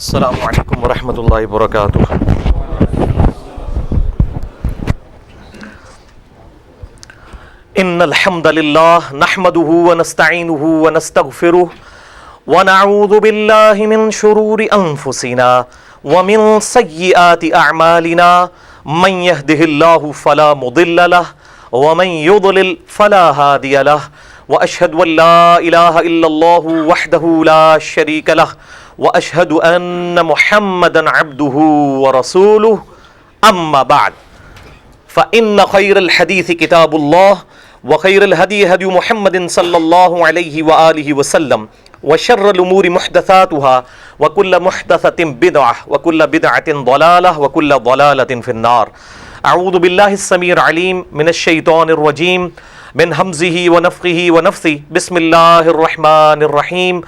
السلام علیکم ورحمۃ اللہ وبرکاتہ۔ ان الحمد للہ نحمده ونستعینه ونستغفره ونعوذ باللہ من شرور انفسنا ومن سیئات اعمالنا من يهده الله فلا مضل له ومن يضلل فلا هادي له واشهد ان لا اله الا الله وحده لا شريك له واشهد ان محمدا عبده ورسوله اما بعد فان خير الحديث كتاب الله وخير الهدي هدي محمد صلى الله عليه وآله وسلم وشر الأمور محدثاتها وكل محدثة بدعة وكل بدعة ضلالة وكل ضلالة في النار۔ أعوذ بالله السميع العليم من الشيطان الرجيم من همزه ونفخه ونفثه بسم الله الرحمن الرحيم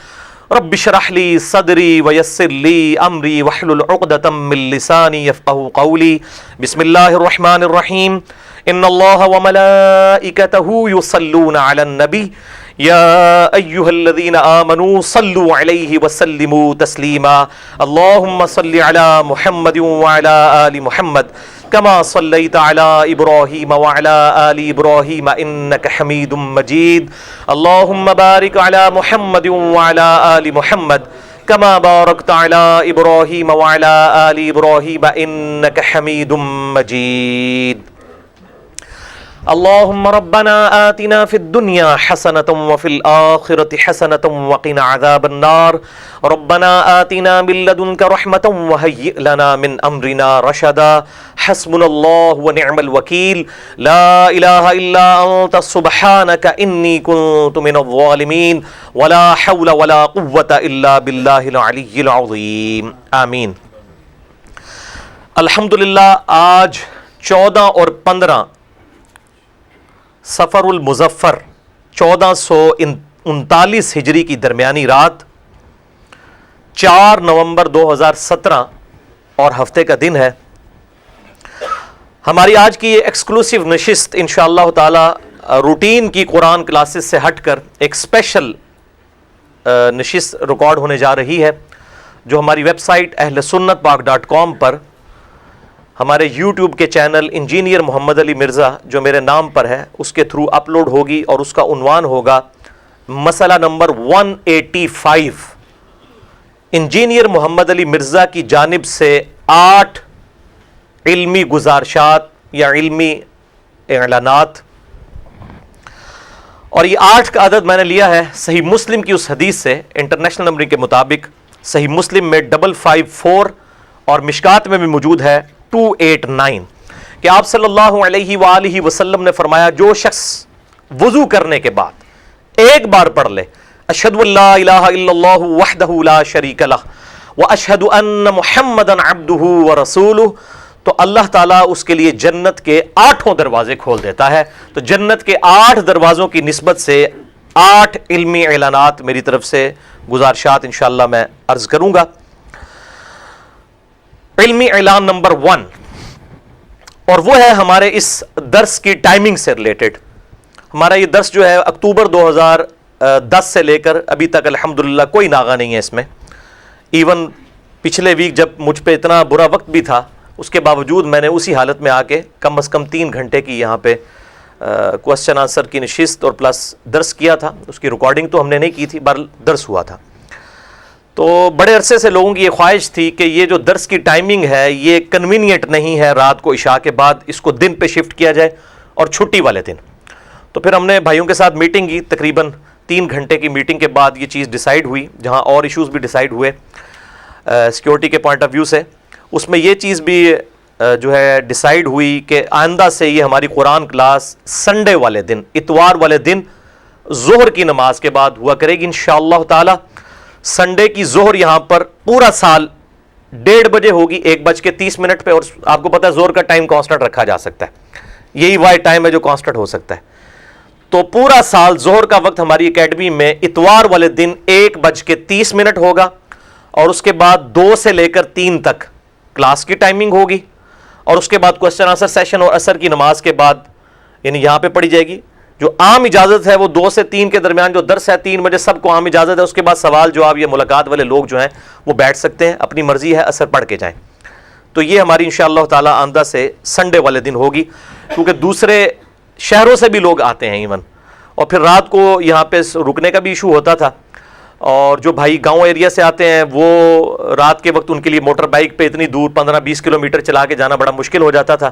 رب اشرح لي صدري ويسر لي أمري واحلل عقدة من لساني يفقهوا قولي بسم الله الرحمن الرحيم ان اللہ وملائکتہ یصلون علی النبی یا ایہا الذین آمنوا صلوا علیہ وسلموا تسلیما اللہم صل علی محمد وعلی آل محمد کما صلیت علی ابراہیم وعلی آل ابراہیم انک حمید مجید اللہم بارک علی محمد وعلی آل محمد کما بارکت علی ابراہیم وعلی آل ابراہیم انک حمید مجید۔ اللهم ربنا آتنا في الدنيا حسنة وفي الآخرة حسنة وقنا عذاب النار ربنا آتنا من لدنك رحمة وهيئ لنا من أمرنا رشدا حسبنا الله ونعم الوكيل لا إله إلا أنت سبحانك إني كنت من الظالمين ولا حول ولا قوة إلا بالله العلي العظيم آمين۔ الحمدللہ آج 14 اور 15 سفر المظفر 1439 ہجری کی درمیانی رات 4 نومبر 2017 اور ہفتے کا دن ہے۔ ہماری آج کی یہ ایکسکلوسیو نشست انشاءاللہ تعالی روٹین کی قرآن کلاسز سے ہٹ کر ایک اسپیشل نشست ریکارڈ ہونے جا رہی ہے، جو ہماری ویب سائٹ اہلسنتپاک.com پر ہمارے یوٹیوب کے چینل انجینئر محمد علی مرزا جو میرے نام پر ہے اس کے تھرو اپلوڈ ہوگی، اور اس کا عنوان ہوگا مسئلہ نمبر 185، انجینئر محمد علی مرزا کی جانب سے 8 علمی گزارشات یا علمی اعلانات، اور یہ 8 کا عدد میں نے لیا ہے صحیح مسلم کی اس حدیث سے، انٹرنیشنل نمبرنگ کے مطابق صحیح مسلم میں 554 اور مشکات میں بھی موجود ہے 289، کہ آپ صلی اللہ علیہ وآلہ وسلم نے فرمایا جو شخص وضو کرنے کے بعد ایک بار پڑھ لے اشہد ان لا الہ الا اللہ وحدہ لا شریک لہ واشہد ان محمدا عبدہ ورسولہ، تو اللہ تعالیٰ اس کے لیے جنت کے 8 دروازے کھول دیتا ہے۔ تو جنت کے 8 دروازوں کی نسبت سے 8 علمی اعلانات میری طرف سے گزارشات انشاءاللہ میں عرض کروں گا۔ علمی اعلان نمبر 1، اور وہ ہے ہمارے اس درس کی ٹائمنگ سے ریلیٹڈ۔ ہمارا یہ درس جو ہے اکتوبر 2010 سے لے کر ابھی تک الحمدللہ کوئی ناغہ نہیں ہے اس میں۔ ایون پچھلے ویک جب مجھ پہ اتنا برا وقت بھی تھا، اس کے باوجود میں نے اسی حالت میں آ کے کم از کم 3 گھنٹے کی یہاں پہ کوسچن آنسر کی نشست اور پلس درس کیا تھا۔ اس کی ریکارڈنگ تو ہم نے نہیں کی تھی، بہرحال درس ہوا تھا۔ تو بڑے عرصے سے لوگوں کی یہ خواہش تھی کہ یہ جو درس کی ٹائمنگ ہے یہ کنوینئنٹ نہیں ہے، رات کو عشاء کے بعد اس کو دن پہ شفٹ کیا جائے اور چھٹی والے دن۔ تو پھر ہم نے بھائیوں کے ساتھ میٹنگ کی، تقریباً 3 گھنٹے کی میٹنگ کے بعد یہ چیز ڈیسائیڈ ہوئی، جہاں اور ایشوز بھی ڈیسائیڈ ہوئے سیکیورٹی کے پوائنٹ آف ویو سے۔ اس میں یہ چیز بھی جو ہے ڈیسائیڈ ہوئی کہ آئندہ سے یہ ہماری قرآن کلاس سنڈے والے دن، اتوار والے دن ظہر کی نماز کے بعد ہوا کرے گی انشاءاللہ تعالی۔ سنڈے کی ظہر یہاں پر پورا سال 1:30 بجے ہوگی، 1:30 پہ، اور آپ کو پتہ ہے ظہر کا ٹائم کانسٹنٹ رکھا جا سکتا ہے، یہی وائی ٹائم ہے جو کانسٹنٹ ہو سکتا ہے۔ تو پورا سال ظہر کا وقت ہماری اکیڈمی میں اتوار والے دن 1:30 ہوگا، اور اس کے بعد 2 سے لے کر 3 تک کلاس کی ٹائمنگ ہوگی، اور اس کے بعد کوسچن آنسر سیشن اور عصر کی نماز کے بعد یعنی یہاں پہ پڑھی جائے گی، جو عام اجازت ہے وہ 2 سے 3 کے درمیان جو درس ہے 3 بجے سب کو عام اجازت ہے، اس کے بعد سوال جواب یا ملاقات والے لوگ جو ہیں وہ بیٹھ سکتے ہیں، اپنی مرضی ہے اثر پڑھ کے جائیں. تو یہ ہماری انشاءاللہ تعالی آئندہ سے سنڈے والے دن ہوگی، کیونکہ دوسرے شہروں سے بھی لوگ آتے ہیں ایون، اور پھر رات کو یہاں پہ رکنے کا بھی ایشو ہوتا تھا، اور جو بھائی گاؤں ایریا سے آتے ہیں وہ رات کے وقت ان کے لیے موٹر بائک پہ اتنی دور 15-20 کلومیٹر چلا کے جانا بڑا مشکل ہو جاتا تھا.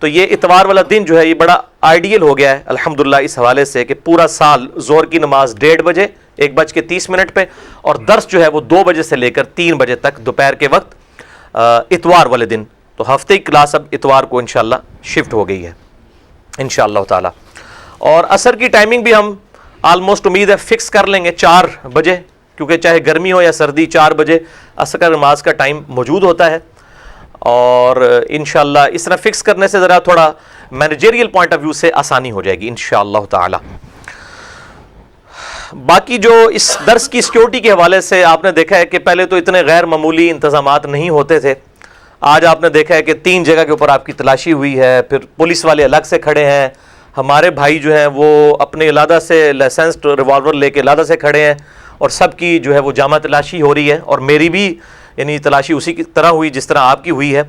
تو یہ اتوار والا دن جو ہے یہ بڑا آئیڈیل ہو گیا ہے الحمدللہ اس حوالے سے کہ پورا سال ظہر کی نماز 1:30 بجے 1:30 پہ، اور درس جو ہے وہ 2 بجے سے لے کر 3 بجے تک دوپہر کے وقت اتوار والے دن. تو ہفتے کی کلاس اب اتوار کو انشاءاللہ شفٹ ہو گئی ہے انشاءاللہ تعالی. اور عصر کی ٹائمنگ بھی ہم آلموسٹ امید ہے فکس کر لیں گے 4 بجے، کیونکہ چاہے گرمی ہو یا سردی 4 بجے عصر کا نماز کا ٹائم موجود ہوتا ہے. اور انشاءاللہ اس طرح فکس کرنے سے ذرا تھوڑا مینیجریل پوائنٹ آف ویو سے آسانی ہو جائے گی انشاءاللہ تعالی. باقی جو اس درس کی سیکیورٹی کے حوالے سے آپ نے دیکھا ہے کہ پہلے تو اتنے غیر معمولی انتظامات نہیں ہوتے تھے. آج آپ نے دیکھا ہے کہ 3 جگہ کے اوپر آپ کی تلاشی ہوئی ہے، پھر پولیس والے الگ سے کھڑے ہیں، ہمارے بھائی جو ہیں وہ اپنے علیحدہ سے لائسنسڈ ریوالور لے کے علیحدہ سے کھڑے ہیں، اور سب کی جو ہے وہ جامع تلاشی ہو رہی ہے، اور میری بھی یعنی تلاشی اسی کی طرح ہوئی جس طرح آپ کی ہوئی ہے.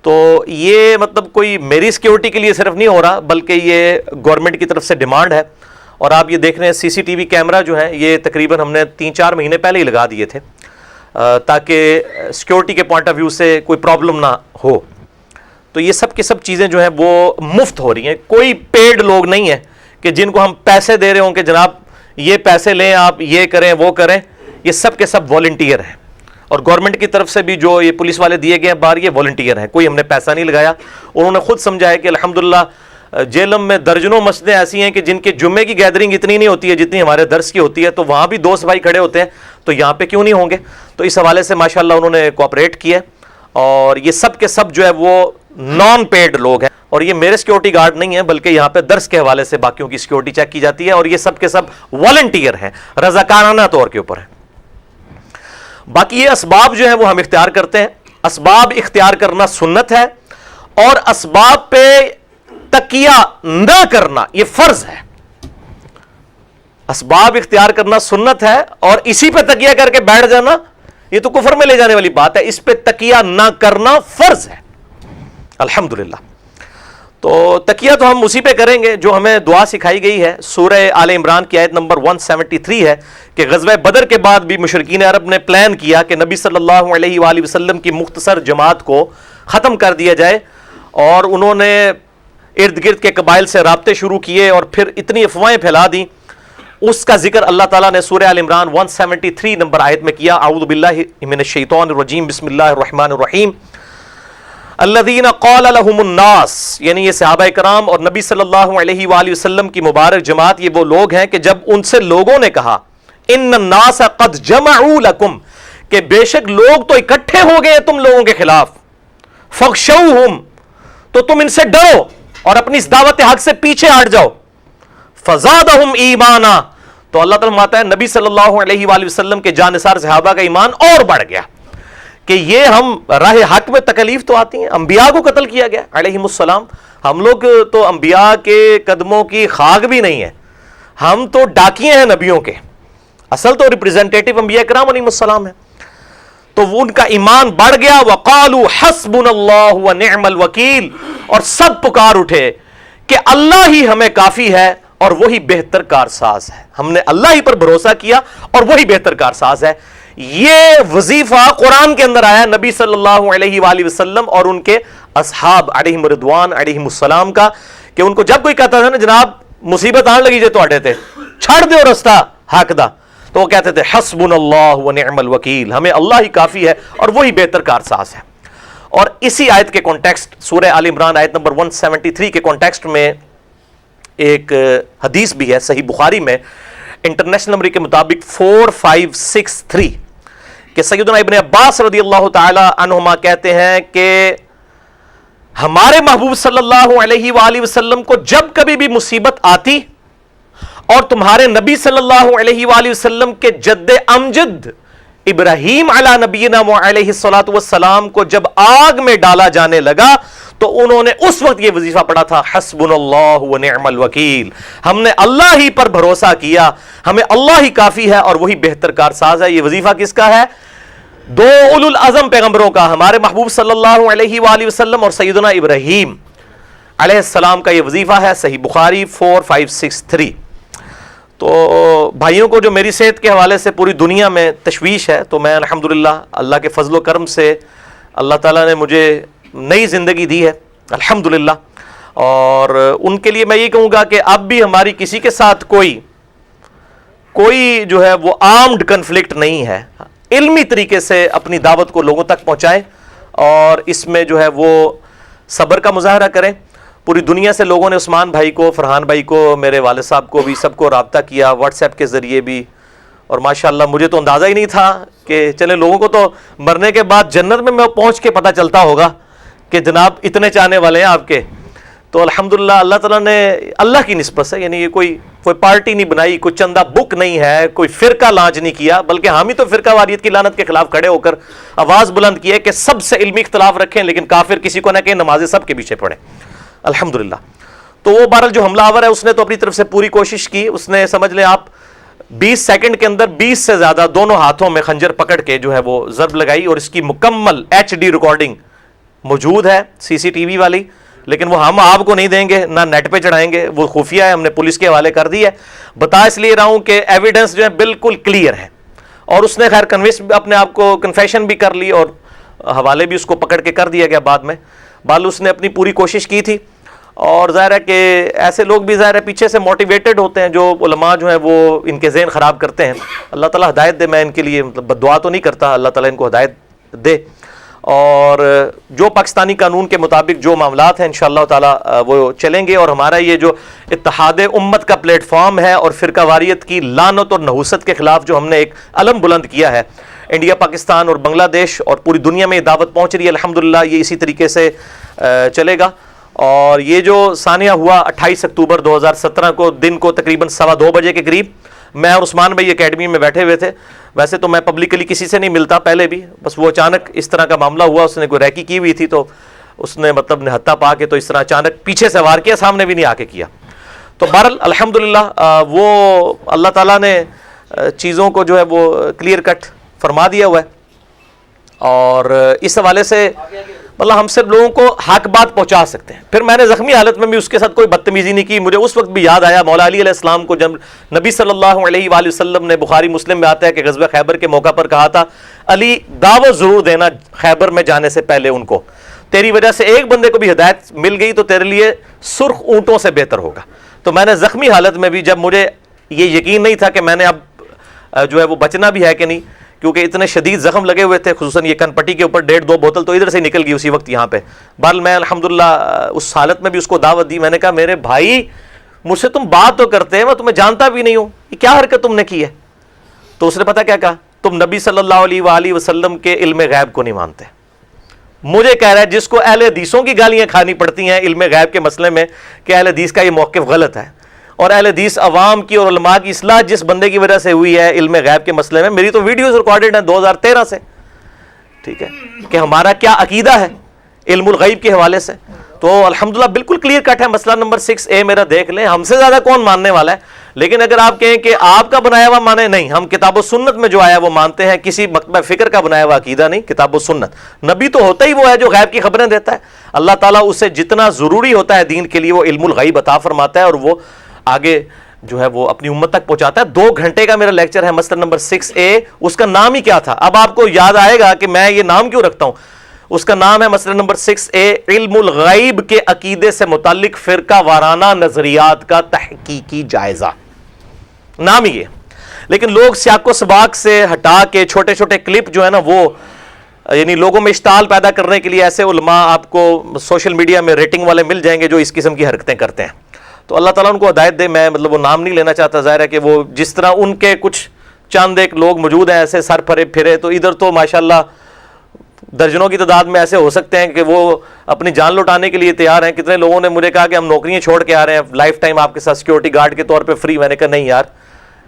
تو یہ مطلب کوئی میری سیکیورٹی کے لیے صرف نہیں ہو رہا، بلکہ یہ گورنمنٹ کی طرف سے ڈیمانڈ ہے. اور آپ یہ دیکھ رہے ہیں CCTV کیمرہ جو ہیں یہ تقریباً ہم نے 3-4 مہینے پہلے ہی لگا دیے تھے تاکہ سیکیورٹی کے پوائنٹ آف ویو سے کوئی پرابلم نہ ہو. تو یہ سب کے سب چیزیں جو ہیں وہ مفت ہو رہی ہیں، کوئی پیڈ لوگ نہیں ہیں کہ جن کو ہم پیسے دے رہے ہوں کہ جناب یہ پیسے لیں آپ یہ کریں وہ کریں. یہ سب کے سب والنٹیئر ہیں، اور گورنمنٹ کی طرف سے بھی جو یہ پولیس والے دیے گئے ہیں باہر یہ والنٹیئر ہیں، کوئی ہم نے پیسہ نہیں لگایا. انہوں نے خود سمجھا ہے کہ الحمدللہ جیلم میں درجنوں مسجدیں ایسی ہیں کہ جن کے جمعے کی گیدرنگ اتنی نہیں ہوتی ہے جتنی ہمارے درس کی ہوتی ہے، تو وہاں بھی 2 بھائی کھڑے ہوتے ہیں، تو یہاں پہ کیوں نہیں ہوں گے. تو اس حوالے سے ماشاءاللہ انہوں نے کوآپریٹ کیا، اور یہ سب کے سب جو ہے وہ نان پیڈ لوگ ہیں، اور یہ میرے سیکیورٹی گارڈ نہیں ہیں بلکہ یہاں پہ درس کے حوالے سے باقیوں کی سیکیورٹی چیک کی جاتی ہے، اور یہ سب کے سب والنٹیئر ہیں، رضاکارانہ طور کے اوپر ہیں. باقی یہ اسباب جو ہیں وہ ہم اختیار کرتے ہیں. اسباب اختیار کرنا سنت ہے، اور اسباب پہ تکیہ نہ کرنا یہ فرض ہے. اسباب اختیار کرنا سنت ہے، اور اسی پہ تکیہ کر کے بیٹھ جانا یہ تو کفر میں لے جانے والی بات ہے. اس پہ تکیہ نہ کرنا فرض ہے الحمدللہ. تو تکیہ تو ہم اسی پہ کریں گے جو ہمیں دعا سکھائی گئی ہے. سورہ آل عمران کی آیت نمبر 173 ہے کہ غزوہ بدر کے بعد بھی مشرکین عرب نے پلان کیا کہ نبی صلی اللہ علیہ وآلہ وسلم کی مختصر جماعت کو ختم کر دیا جائے، اور انہوں نے ارد گرد کے قبائل سے رابطے شروع کیے، اور پھر اتنی افواہیں پھیلا دیں. اس کا ذکر اللہ تعالیٰ نے سورہ آل عمران 173 نمبر آیت میں کیا. اعوذ باللہ من الشیطان الرجیم، بسم اللہ الرحمن الرحیم. الذین قال لهم الناس، یعنی یہ صحابہ کرام اور نبی صلی اللہ علیہ وآلہ وسلم کی مبارک جماعت یہ وہ لوگ ہیں کہ جب ان سے لوگوں نے کہا ان الناس قد جمعوا لکم، کہ بے شک لوگ تو اکٹھے ہو گئے تم لوگوں کے خلاف، فخشوہم، تو تم ان سے ڈرو اور اپنی اس دعوت حق سے پیچھے ہٹ جاؤ. فزادہم ایمانا، تو اللہ تعالیٰ فرماتا ہے نبی صلی اللہ علیہ وآلہ وسلم کے جانثار صحابہ کا ایمان اور بڑھ گیا کہ یہ ہم راہ حق میں تکلیف تو آتی ہیں. انبیاء کو قتل کیا گیا علیہم السلام، ہم لوگ تو انبیاء کے قدموں کی خاک بھی نہیں ہے، ہم تو ڈاکیے ہیں نبیوں کے، اصل تو ریپریزنٹیٹو انبیاء کرام علیہم السلام ہیں. تو وہ ان کا ایمان بڑھ گیا. وقالوا حسبنا اللہ ونعم الوکیل، اور سب پکار اٹھے کہ اللہ ہی ہمیں کافی ہے اور وہی بہتر کارساز ہے. ہم نے اللہ ہی پر بھروسہ کیا اور وہی بہتر کارساز ہے. یہ وظیفہ قرآن کے اندر آیا نبی صلی اللہ علیہ وآلہ وسلم اور ان کے اصحاب علیہم رضوان علیہم السلام کا، کہ ان کو جب کوئی کہتا تھا نا جناب مصیبت آن لگی جے تو اڈے تے چھڑ دیو رستہ حق دا، تو وہ کہتے تھے حسبنا اللہ ونعم الوکیل، ہمیں اللہ ہی کافی ہے اور وہی بہتر کارساز ہے. اور اسی آیت کے کانٹیکسٹ سورہ آل عمران آیت نمبر 173 کے کانٹیکسٹ میں ایک حدیث بھی ہے صحیح بخاری میں انٹرنیشنل نمبر کے مطابق 4563 کہ سیدنا ابن عباس رضی اللہ تعالی عنہما کہتے ہیں کہ ہمارے محبوب صلی اللہ علیہ وآلہ وسلم کو جب کبھی بھی مصیبت آتی اور تمہارے نبی صلی اللہ علیہ وآلہ وسلم کے جد امجد ابراہیم علی نبینا علیہ الصلوۃ والسلام کو جب آگ میں ڈالا جانے لگا تو انہوں نے اس وقت یہ وظیفہ پڑھا تھا حسبنا اللہ و نعم الوکیل، ہم نے اللہ ہی پر بھروسہ کیا، ہمیں اللہ ہی کافی ہے اور وہی بہتر کارساز ہے۔ یہ وظیفہ کس کا ہے؟ دو اولو العزم پیغمبروں کا، ہمارے محبوب صلی اللہ علیہ وآلہ وسلم اور سیدنا ابراہیم علیہ السلام کا یہ وظیفہ ہے۔ صحیح بخاری 4563۔ تو بھائیوں کو جو میری صحت کے حوالے سے پوری دنیا میں تشویش ہے، تو میں الحمدللہ اللہ کے فضل و کرم سے اللہ تعالیٰ نے مجھے نئی زندگی دی ہے الحمدللہ، اور ان کے لیے میں یہ کہوں گا کہ اب بھی ہماری کسی کے ساتھ کوئی جو ہے وہ آرمڈ کنفلکٹ نہیں ہے۔ علمی طریقے سے اپنی دعوت کو لوگوں تک پہنچائیں اور اس میں جو ہے وہ صبر کا مظاہرہ کریں۔ پوری دنیا سے لوگوں نے عثمان بھائی کو، فرحان بھائی کو، میرے والد صاحب کو بھی، سب کو رابطہ کیا واٹس ایپ کے ذریعے بھی، اور ماشاءاللہ مجھے تو اندازہ ہی نہیں تھا کہ چلے لوگوں کو تو مرنے کے بعد جنت میں پہنچ کے پتہ چلتا ہوگا کہ جناب اتنے چاہنے والے ہیں آپ کے۔ تو الحمدللہ اللہ تعالیٰ نے اللہ کی نسبت سے، یعنی یہ کوئی پارٹی نہیں بنائی، کوئی چندہ بک نہیں ہے، کوئی فرقہ لانچ نہیں کیا، بلکہ ہم ہی تو فرقہ واریت کی لعنت کے خلاف کھڑے ہو کر آواز بلند کی ہے کہ سب سے علمی اختلاف رکھیں لیکن کافر کسی کو نہ کہیں، نمازیں سب کے پیچھے پڑھیں الحمدللہ۔ تو وہ بہرحال جو حملہ آور ہے اس نے تو اپنی طرف سے پوری کوشش کی، اس نے سمجھ لیں آپ 20 سیکنڈ کے اندر 20 سے زیادہ دونوں ہاتھوں میں خنجر پکڑ کے جو ہے وہ ضرب لگائی، اور اس کی مکمل HD ریکارڈنگ موجود ہے CCTV والی، لیکن وہ ہم آپ کو نہیں دیں گے، نہ نیٹ پہ چڑھائیں گے، وہ خفیہ ہے، ہم نے پولیس کے حوالے کر دی ہے۔ بتا اس لیے رہا ہوں کہ ایویڈنس جو ہے بالکل کلیئر ہے، اور اس نے خیر کنوینس اپنے آپ کو کنفیشن بھی کر لی اور حوالے بھی اس کو پکڑ کے کر دیا گیا بعد میں۔ بال اس نے اپنی پوری کوشش کی تھی، اور ظاہر ہے کہ ایسے لوگ بھی ظاہر ہے پیچھے سے موٹیویٹڈ ہوتے ہیں، جو علماء جو ہیں وہ ان کے ذہن خراب کرتے ہیں۔ اللہ تعالیٰ ہدایت دے، میں ان کے لیے بد دعا تو نہیں کرتا، اللہ تعالیٰ ان کو ہدایت دے، اور جو پاکستانی قانون کے مطابق جو معاملات ہیں انشاءاللہ تعالیٰ وہ چلیں گے، اور ہمارا یہ جو اتحاد امت کا پلیٹ فارم ہے اور فرقہ واریت کی لعنت اور نحوست کے خلاف جو ہم نے ایک علم بلند کیا ہے، انڈیا، پاکستان اور بنگلہ دیش اور پوری دنیا میں یہ دعوت پہنچ رہی ہے الحمدللہ، یہ اسی طریقے سے چلے گا۔ اور یہ جو ثانیہ ہوا 28 اکتوبر 2017 کو دن کو تقریباً 2:15 بجے کے قریب، میں اور عثمان بھائی اکیڈمی میں بیٹھے ہوئے تھے۔ ویسے تو میں پبلکلی کسی سے نہیں ملتا پہلے بھی، بس وہ اچانک اس طرح کا معاملہ ہوا، اس نے کوئی ریکی کی ہوئی تھی تو اس نے مطلب نہتا پا کے تو اس طرح اچانک پیچھے سے وار کیا، سامنے بھی نہیں آ کے کیا۔ تو بہرحال الحمدللہ وہ اللہ تعالیٰ نے چیزوں کو جو ہے وہ کلیئر کٹ فرما دیا ہوا ہے، اور اس حوالے سے مطلب ہم صرف لوگوں کو حق بات پہنچا سکتے ہیں۔ پھر میں نے زخمی حالت میں بھی اس کے ساتھ کوئی بدتمیزی نہیں کی۔ مجھے اس وقت بھی یاد آیا مولا علی علیہ السلام کو جب نبی صلی اللہ علیہ وآلہ وسلم نے، بخاری مسلم میں آتا ہے کہ غزوہ خیبر کے موقع پر کہا تھا، علی دعوت ضرور دینا خیبر میں جانے سے پہلے ان کو، تیری وجہ سے ایک بندے کو بھی ہدایت مل گئی تو تیرے لیے سرخ اونٹوں سے بہتر ہوگا۔ تو میں نے زخمی حالت میں بھی، جب مجھے یہ یقین نہیں تھا کہ میں نے اب جو ہے وہ بچنا بھی ہے کہ نہیں، کیونکہ اتنے شدید زخم لگے ہوئے تھے، خصوصاً یہ کن پٹی کے اوپر 1.5-2 بوتل تو ادھر سے نکل گئی اسی وقت یہاں پہ۔ بہرحال میں الحمدللہ اس حالت میں بھی اس کو دعوت دی۔ میں نے کہا میرے بھائی مجھ سے تم بات تو کرتے ہیں، میں تمہیں جانتا بھی نہیں ہوں، یہ کیا حرکت تم نے کی ہے؟ تو اس نے پتہ کیا کہا، تم نبی صلی اللہ علیہ وآلہ وسلم کے علم غیب کو نہیں مانتے۔ مجھے کہہ رہا ہے جس کو اہل حدیثوں کی گالیاں کھانی پڑتی ہیں علم غیب کے مسئلے میں کہ اہل حدیث کا یہ موقف غلط ہے، اور اہل حدیث عوام کی اور علماء کی اصلاح جس بندے کی وجہ سے ہوئی ہے علم غیب کے مسئلے میں، میری تو ویڈیوز ریکارڈڈ ہیں 2013 سے، ٹھیک ہے، کہ ہمارا کیا عقیدہ ہے علم الغیب کے حوالے سے۔ تو الحمدللہ بالکل کلیئر کٹ ہے مسئلہ نمبر 6A میرا، دیکھ لیں، ہم سے زیادہ کون ماننے والا ہے۔ لیکن اگر آپ کہیں کہ آپ کا بنایا ہوا مانے، نہیں، ہم کتاب و سنت میں جو آیا وہ مانتے ہیں، کسی مکتبہ فکر کا بنایا ہوا عقیدہ نہیں، کتاب و سنت۔ نبی تو ہوتا ہی وہ ہے جو غیب کی خبریں دیتا ہے، اللہ تعالیٰ اسے جتنا ضروری ہوتا ہے دین کے لیے وہ علم الغیب عطا فرماتا ہے، اور وہ آگے جو ہے وہ اپنی امت تک پہنچاتا ہے۔ 2 گھنٹے کا میرا لیکچر ہے مسئلہ نمبر 6A، اس کا نام ہی کیا تھا؟ اب آپ کو یاد آئے گا کہ میں یہ نام کیوں رکھتا ہوں۔ اس کا نام ہے مسئلہ نمبر 6A، علم الغیب کے عقیدے سے متعلق فرقہ وارانہ نظریات کا تحقیقی جائزہ، نام ہی ہے۔ لیکن لوگ سیاق و سباق سے ہٹا کے چھوٹے چھوٹے کلپ جو ہے نا وہ، یعنی لوگوں میں اشتعال پیدا کرنے کے لیے ایسے علماء آپ کو سوشل میڈیا میں ریٹنگ والے مل جائیں گے جو اس قسم کی حرکتیں کرتے ہیں۔ تو اللہ تعالیٰ ان کو ہدایت دے، میں مطلب وہ نام نہیں لینا چاہتا، ظاہر ہے کہ وہ جس طرح ان کے کچھ چند ایک لوگ موجود ہیں ایسے سر پھرے، تو ادھر تو ماشاءاللہ درجنوں کی تعداد میں ایسے ہو سکتے ہیں کہ وہ اپنی جان لوٹانے کے لیے تیار ہیں۔ کتنے لوگوں نے مجھے کہا کہ ہم نوکریاں چھوڑ کے آ رہے ہیں لائف ٹائم آپ کے ساتھ سیکورٹی گارڈ کے طور پہ فری۔ میں نے کہا نہیں یار،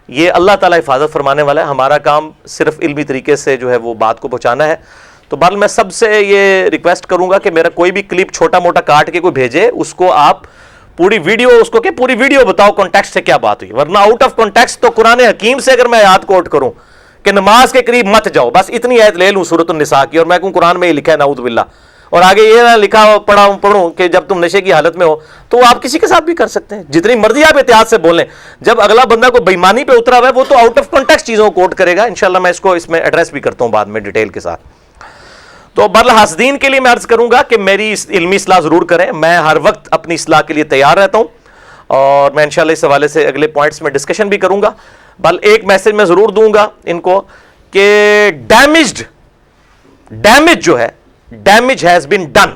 یہ اللہ تعالیٰ حفاظت فرمانے والا ہے، ہمارا کام صرف علمی طریقے سے جو ہے وہ بات کو پہنچانا ہے۔ تو بہرحال میں سب سے یہ ریکویسٹ کروں گا کہ میرا کوئی بھی کلپ چھوٹا موٹا کاٹ کے کوئی بھیجے، اس کو آپ پوری ویڈیو، اس کو کہ پوری ویڈیو بتاؤ کانٹیکسٹ سے کیا بات ہوئی، ورنہ آؤٹ آف کانٹیکسٹ تو قرآن حکیم سے اگر میں آیات کوٹ کروں کہ نماز کے قریب مت جاؤ، بس اتنی آیت لے لوں سورۃ النساء کی، اور میں کہوں قرآن میں یہ لکھا ہے نعوذ باللہ، اور آگے یہ نہ لکھا ہو پڑھوں کہ جب تم نشے کی حالت میں ہو، تو آپ کسی کے ساتھ بھی کر سکتے ہیں، جتنی مرضی آپ احتیاط سے بولیں، جب اگلا بندہ کو بےایمانی پہ اترا ہوا ہے وہ تو آؤٹ آف کانٹیکسٹ چیزوں کو کوٹ کرے گا، انشاءاللہ میں اس میں ایڈریس بھی کرتا ہوں بعد میں ڈیٹیل کے ساتھ۔ تو بہرحال حاسدین کے لیے میں عرض کروں گا کہ میری علمی اصلاح ضرور کریں، میں ہر وقت اپنی اصلاح کے لیے تیار رہتا ہوں، اور میں انشاءاللہ اس حوالے سے اگلے پوائنٹس میں ڈسکشن بھی کروں گا۔ بل ایک میسج میں ضرور دوں گا ان کو کہ ڈیمیج جو ہے، ڈیمیج ہیز بین ڈن۔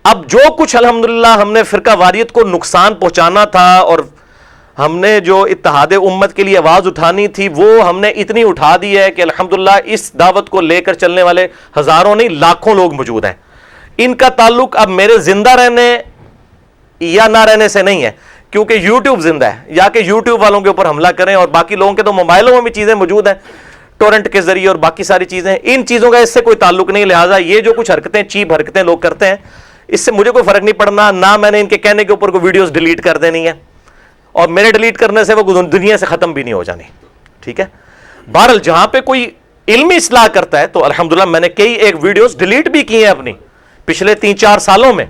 اب جو کچھ الحمدللہ ہم نے فرقہ واریت کو نقصان پہنچانا تھا اور ہم نے جو اتحاد امت کے لیے آواز اٹھانی تھی وہ ہم نے اتنی اٹھا دی ہے کہ الحمدللہ اس دعوت کو لے کر چلنے والے ہزاروں نہیں لاکھوں لوگ موجود ہیں۔ ان کا تعلق اب میرے زندہ رہنے یا نہ رہنے سے نہیں ہے، کیونکہ یوٹیوب زندہ ہے، یا کہ یوٹیوب والوں کے اوپر حملہ کریں، اور باقی لوگوں کے تو موبائلوں میں بھی چیزیں موجود ہیں ٹورنٹ کے ذریعے اور باقی ساری چیزیں، ان چیزوں کا اس سے کوئی تعلق نہیں، لہٰذا یہ جو کچھ حرکتیں چیپ حرکتیں لوگ کرتے ہیں اس سے مجھے کوئی فرق نہیں پڑنا، نہ میں نے ان کے کہنے کے اوپر کوئی ویڈیوز ڈیلیٹ کر دینی ہے، اور میرے ڈیلیٹ کرنے سے وہ دنیا سے ختم بھی نہیں ہو جانی، ٹھیک ہے۔ بہرحال جہاں پہ کوئی علمی اصلاح کرتا ہے تو الحمدللہ میں نے کئی ایک ویڈیوز ڈیلیٹ بھی کی ہیں اپنی پچھلے 3-4 سالوں میں،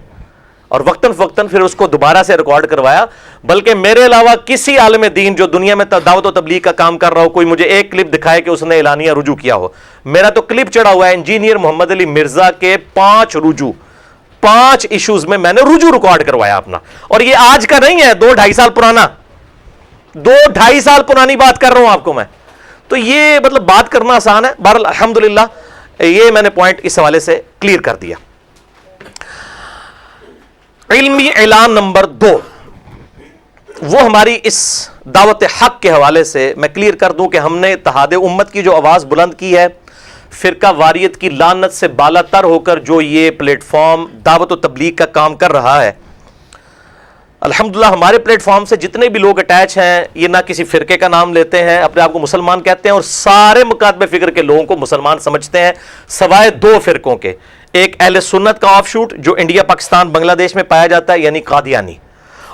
اور وقتاً فوقتاً پھر اس کو دوبارہ سے ریکارڈ کروایا، بلکہ میرے علاوہ کسی عالم دین جو دنیا میں دعوت و تبلیغ کا کام کر رہا ہو، کوئی مجھے ایک کلپ دکھائے کہ اس نے اعلانیہ رجوع کیا ہو۔ میرا تو کلپ چڑھا ہوا ہے انجینئر محمد علی مرزا کے 5 ایشوز میں نے رجوع ریکارڈ کروایا اپنا، اور یہ آج کا نہیں ہے، 2-2.5 سال پرانا، 2-2.5 سال پرانی بات کر رہا ہوں آپ کو میں، تو یہ مطلب بات کرنا آسان ہے۔ بہرحال الحمدللہ یہ میں نے پوائنٹ اس حوالے سے کلیئر کر دیا۔ علمی اعلان نمبر 2 وہ ہماری اس دعوت حق کے حوالے سے میں کلیئر کر دوں کہ ہم نے اتحاد امت کی جو آواز بلند کی ہے، فرقہ واریت کی لعنت سے بالا تر ہو کر جو یہ پلیٹ فارم دعوت و تبلیغ کا کام کر رہا ہے، الحمدللہ ہمارے پلیٹ فارم سے جتنے بھی لوگ اٹیچ ہیں یہ نہ کسی فرقے کا نام لیتے ہیں، اپنے آپ کو مسلمان کہتے ہیں، اور سارے مکاتبہ فکر کے لوگوں کو مسلمان سمجھتے ہیں سوائے 2 فرقوں کے، ایک اہل سنت کا آف شوٹ جو انڈیا پاکستان بنگلہ دیش میں پایا جاتا ہے یعنی قادیانی،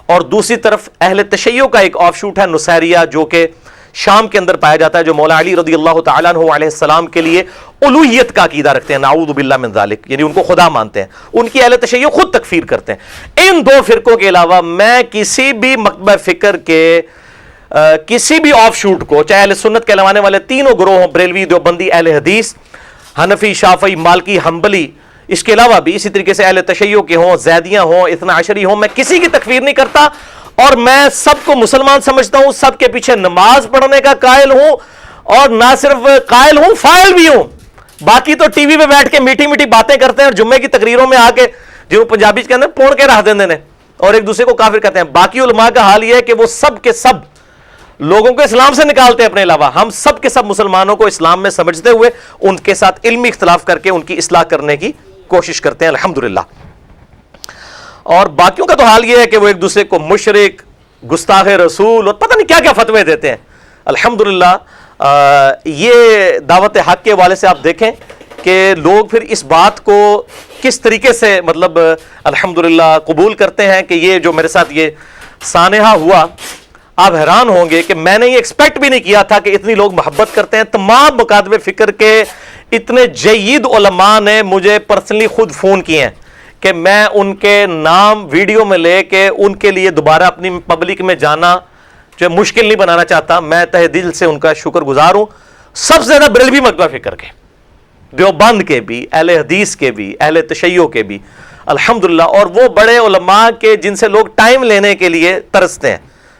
اور دوسری طرف اہل تشیع کا ایک آف شوٹ ہے نصیریہ جو کہ شام کے اندر پایا جاتا ہے، جو مولا علی رضی اللہ تعالیٰ عنہ علیہ السلام کے لیے الوہیت کا عقیدہ رکھتے ہیں، نعوذ باللہ من ذالک، یعنی ان کو خدا مانتے ہیں، ان کی اہل تشیع خود تکفیر کرتے ہیں۔ ان 2 فرقوں کے علاوہ میں کسی بھی مکتبہ فکر کے کسی بھی آف شوٹ کو، چاہے اہل سنت کہلوانے والے تینوں گروہ ہوں، بریلوی، دیوبندی، اہل حدیث، حنفی، شافعی، مالکی، حنبلی، اس کے علاوہ بھی اسی طریقے سے اہل تشیع کے ہوں، زیدیاں ہوں، اثنا عشری ہوں، میں کسی کی تکفیر نہیں کرتا، اور میں سب کو مسلمان سمجھتا ہوں، سب کے پیچھے نماز پڑھنے کا قائل ہوں، اور نہ صرف قائل ہوں فاعل بھی ہوں۔ باقی تو ٹی وی پہ بیٹھ کے میٹھی میٹھی باتیں کرتے ہیں، اور جمعے کی تقریروں میں آ کے جو پنجابی کے اندر پوڑ کے رکھ دیندے نے اور ایک دوسرے کو کافر کہتے ہیں۔ باقی علماء کا حال یہ ہے کہ وہ سب کے سب لوگوں کو اسلام سے نکالتے ہیں اپنے علاوہ، ہم سب کے سب مسلمانوں کو اسلام میں سمجھتے ہوئے ان کے ساتھ علمی اختلاف کر کے ان کی اصلاح کرنے کی کوشش کرتے ہیں الحمدللہ۔ اور باقیوں کا تو حال یہ ہے کہ وہ ایک دوسرے کو مشرک، گستاخ رسول اور پتہ نہیں کیا کیا فتوے دیتے ہیں۔ الحمدللہ یہ دعوت حق کے حوالے سے آپ دیکھیں کہ لوگ پھر اس بات کو کس طریقے سے مطلب الحمدللہ قبول کرتے ہیں کہ یہ جو میرے ساتھ یہ سانحہ ہوا، آپ حیران ہوں گے کہ میں نے یہ ایکسپیکٹ بھی نہیں کیا تھا کہ اتنی لوگ محبت کرتے ہیں۔ تمام مکاتب فکر کے اتنے جید علماء نے مجھے پرسنلی خود فون کیے ہیں کہ میں ان کے نام ویڈیو میں لے کے ان کے لیے دوبارہ اپنی پبلک میں جانا جو مشکل نہیں بنانا چاہتا۔ میں تہ دل سے ان کا شکر گزار ہوں، سب سے زیادہ بریلوی مکتبہ فکر کے، دیوبند کے بھی، اہل حدیث کے بھی، اہل تشیع کے بھی الحمدللہ، اور وہ بڑے علماء کے جن سے لوگ ٹائم لینے کے لیے ترستے ہیں،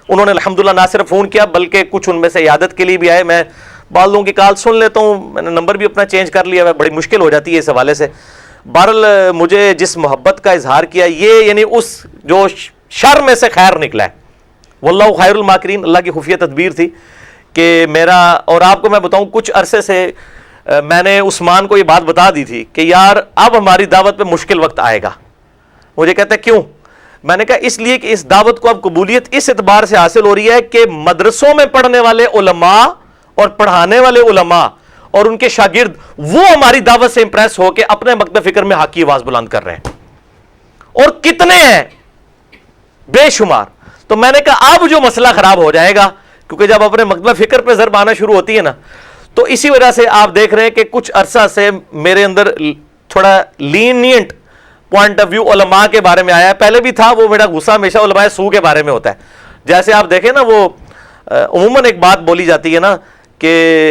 انہوں نے الحمدللہ نہ صرف فون کیا بلکہ کچھ ان میں سے عیادت کے لیے بھی آئے۔ میں بعض لوگوں کی کال سن لیتا ہوں، میں نے نمبر بھی اپنا چینج کر لیا ہے، بڑی مشکل ہو جاتی ہے اس حوالے سے۔ بہرحال مجھے جس محبت کا اظہار کیا یہ یعنی اس جو شر میں سے خیر نکلا ہے، واللہ خیر الماکرین، اللہ کی خفیہ تدبیر تھی کہ میرا، اور آپ کو میں بتاؤں کچھ عرصے سے میں نے عثمان کو یہ بات بتا دی تھی کہ یار اب ہماری دعوت پہ مشکل وقت آئے گا۔ مجھے کہتا ہے کیوں؟ میں نے کہا اس لیے کہ اس دعوت کو اب قبولیت اس اعتبار سے حاصل ہو رہی ہے کہ مدرسوں میں پڑھنے والے علماء اور پڑھانے والے علماء اور ان کے شاگرد وہ ہماری دعوت سے امپریس ہو کے اپنے مکتب فکر میں حق کی آواز بلند کر رہے ہیں، اور کتنے ہیں، بے شمار. تو میں نے کہا اب جو مسئلہ خراب ہو جائے گا، کیونکہ جب اپنے مکتب فکر پہ ضرب آنا شروع ہوتی ہے نا، تو اسی وجہ سے آپ دیکھ رہے ہیں کہ کچھ عرصہ سے میرے اندر تھوڑا لینینٹ پوائنٹ آف ویو علماء کے بارے میں آیا ہے. پہلے بھی تھا، وہ میرا غصہ ہمیشہ علماء سو کے بارے میں ہوتا ہے. جیسے آپ دیکھیں نا، وہ عموماً ایک بات بولی جاتی ہے نا کہ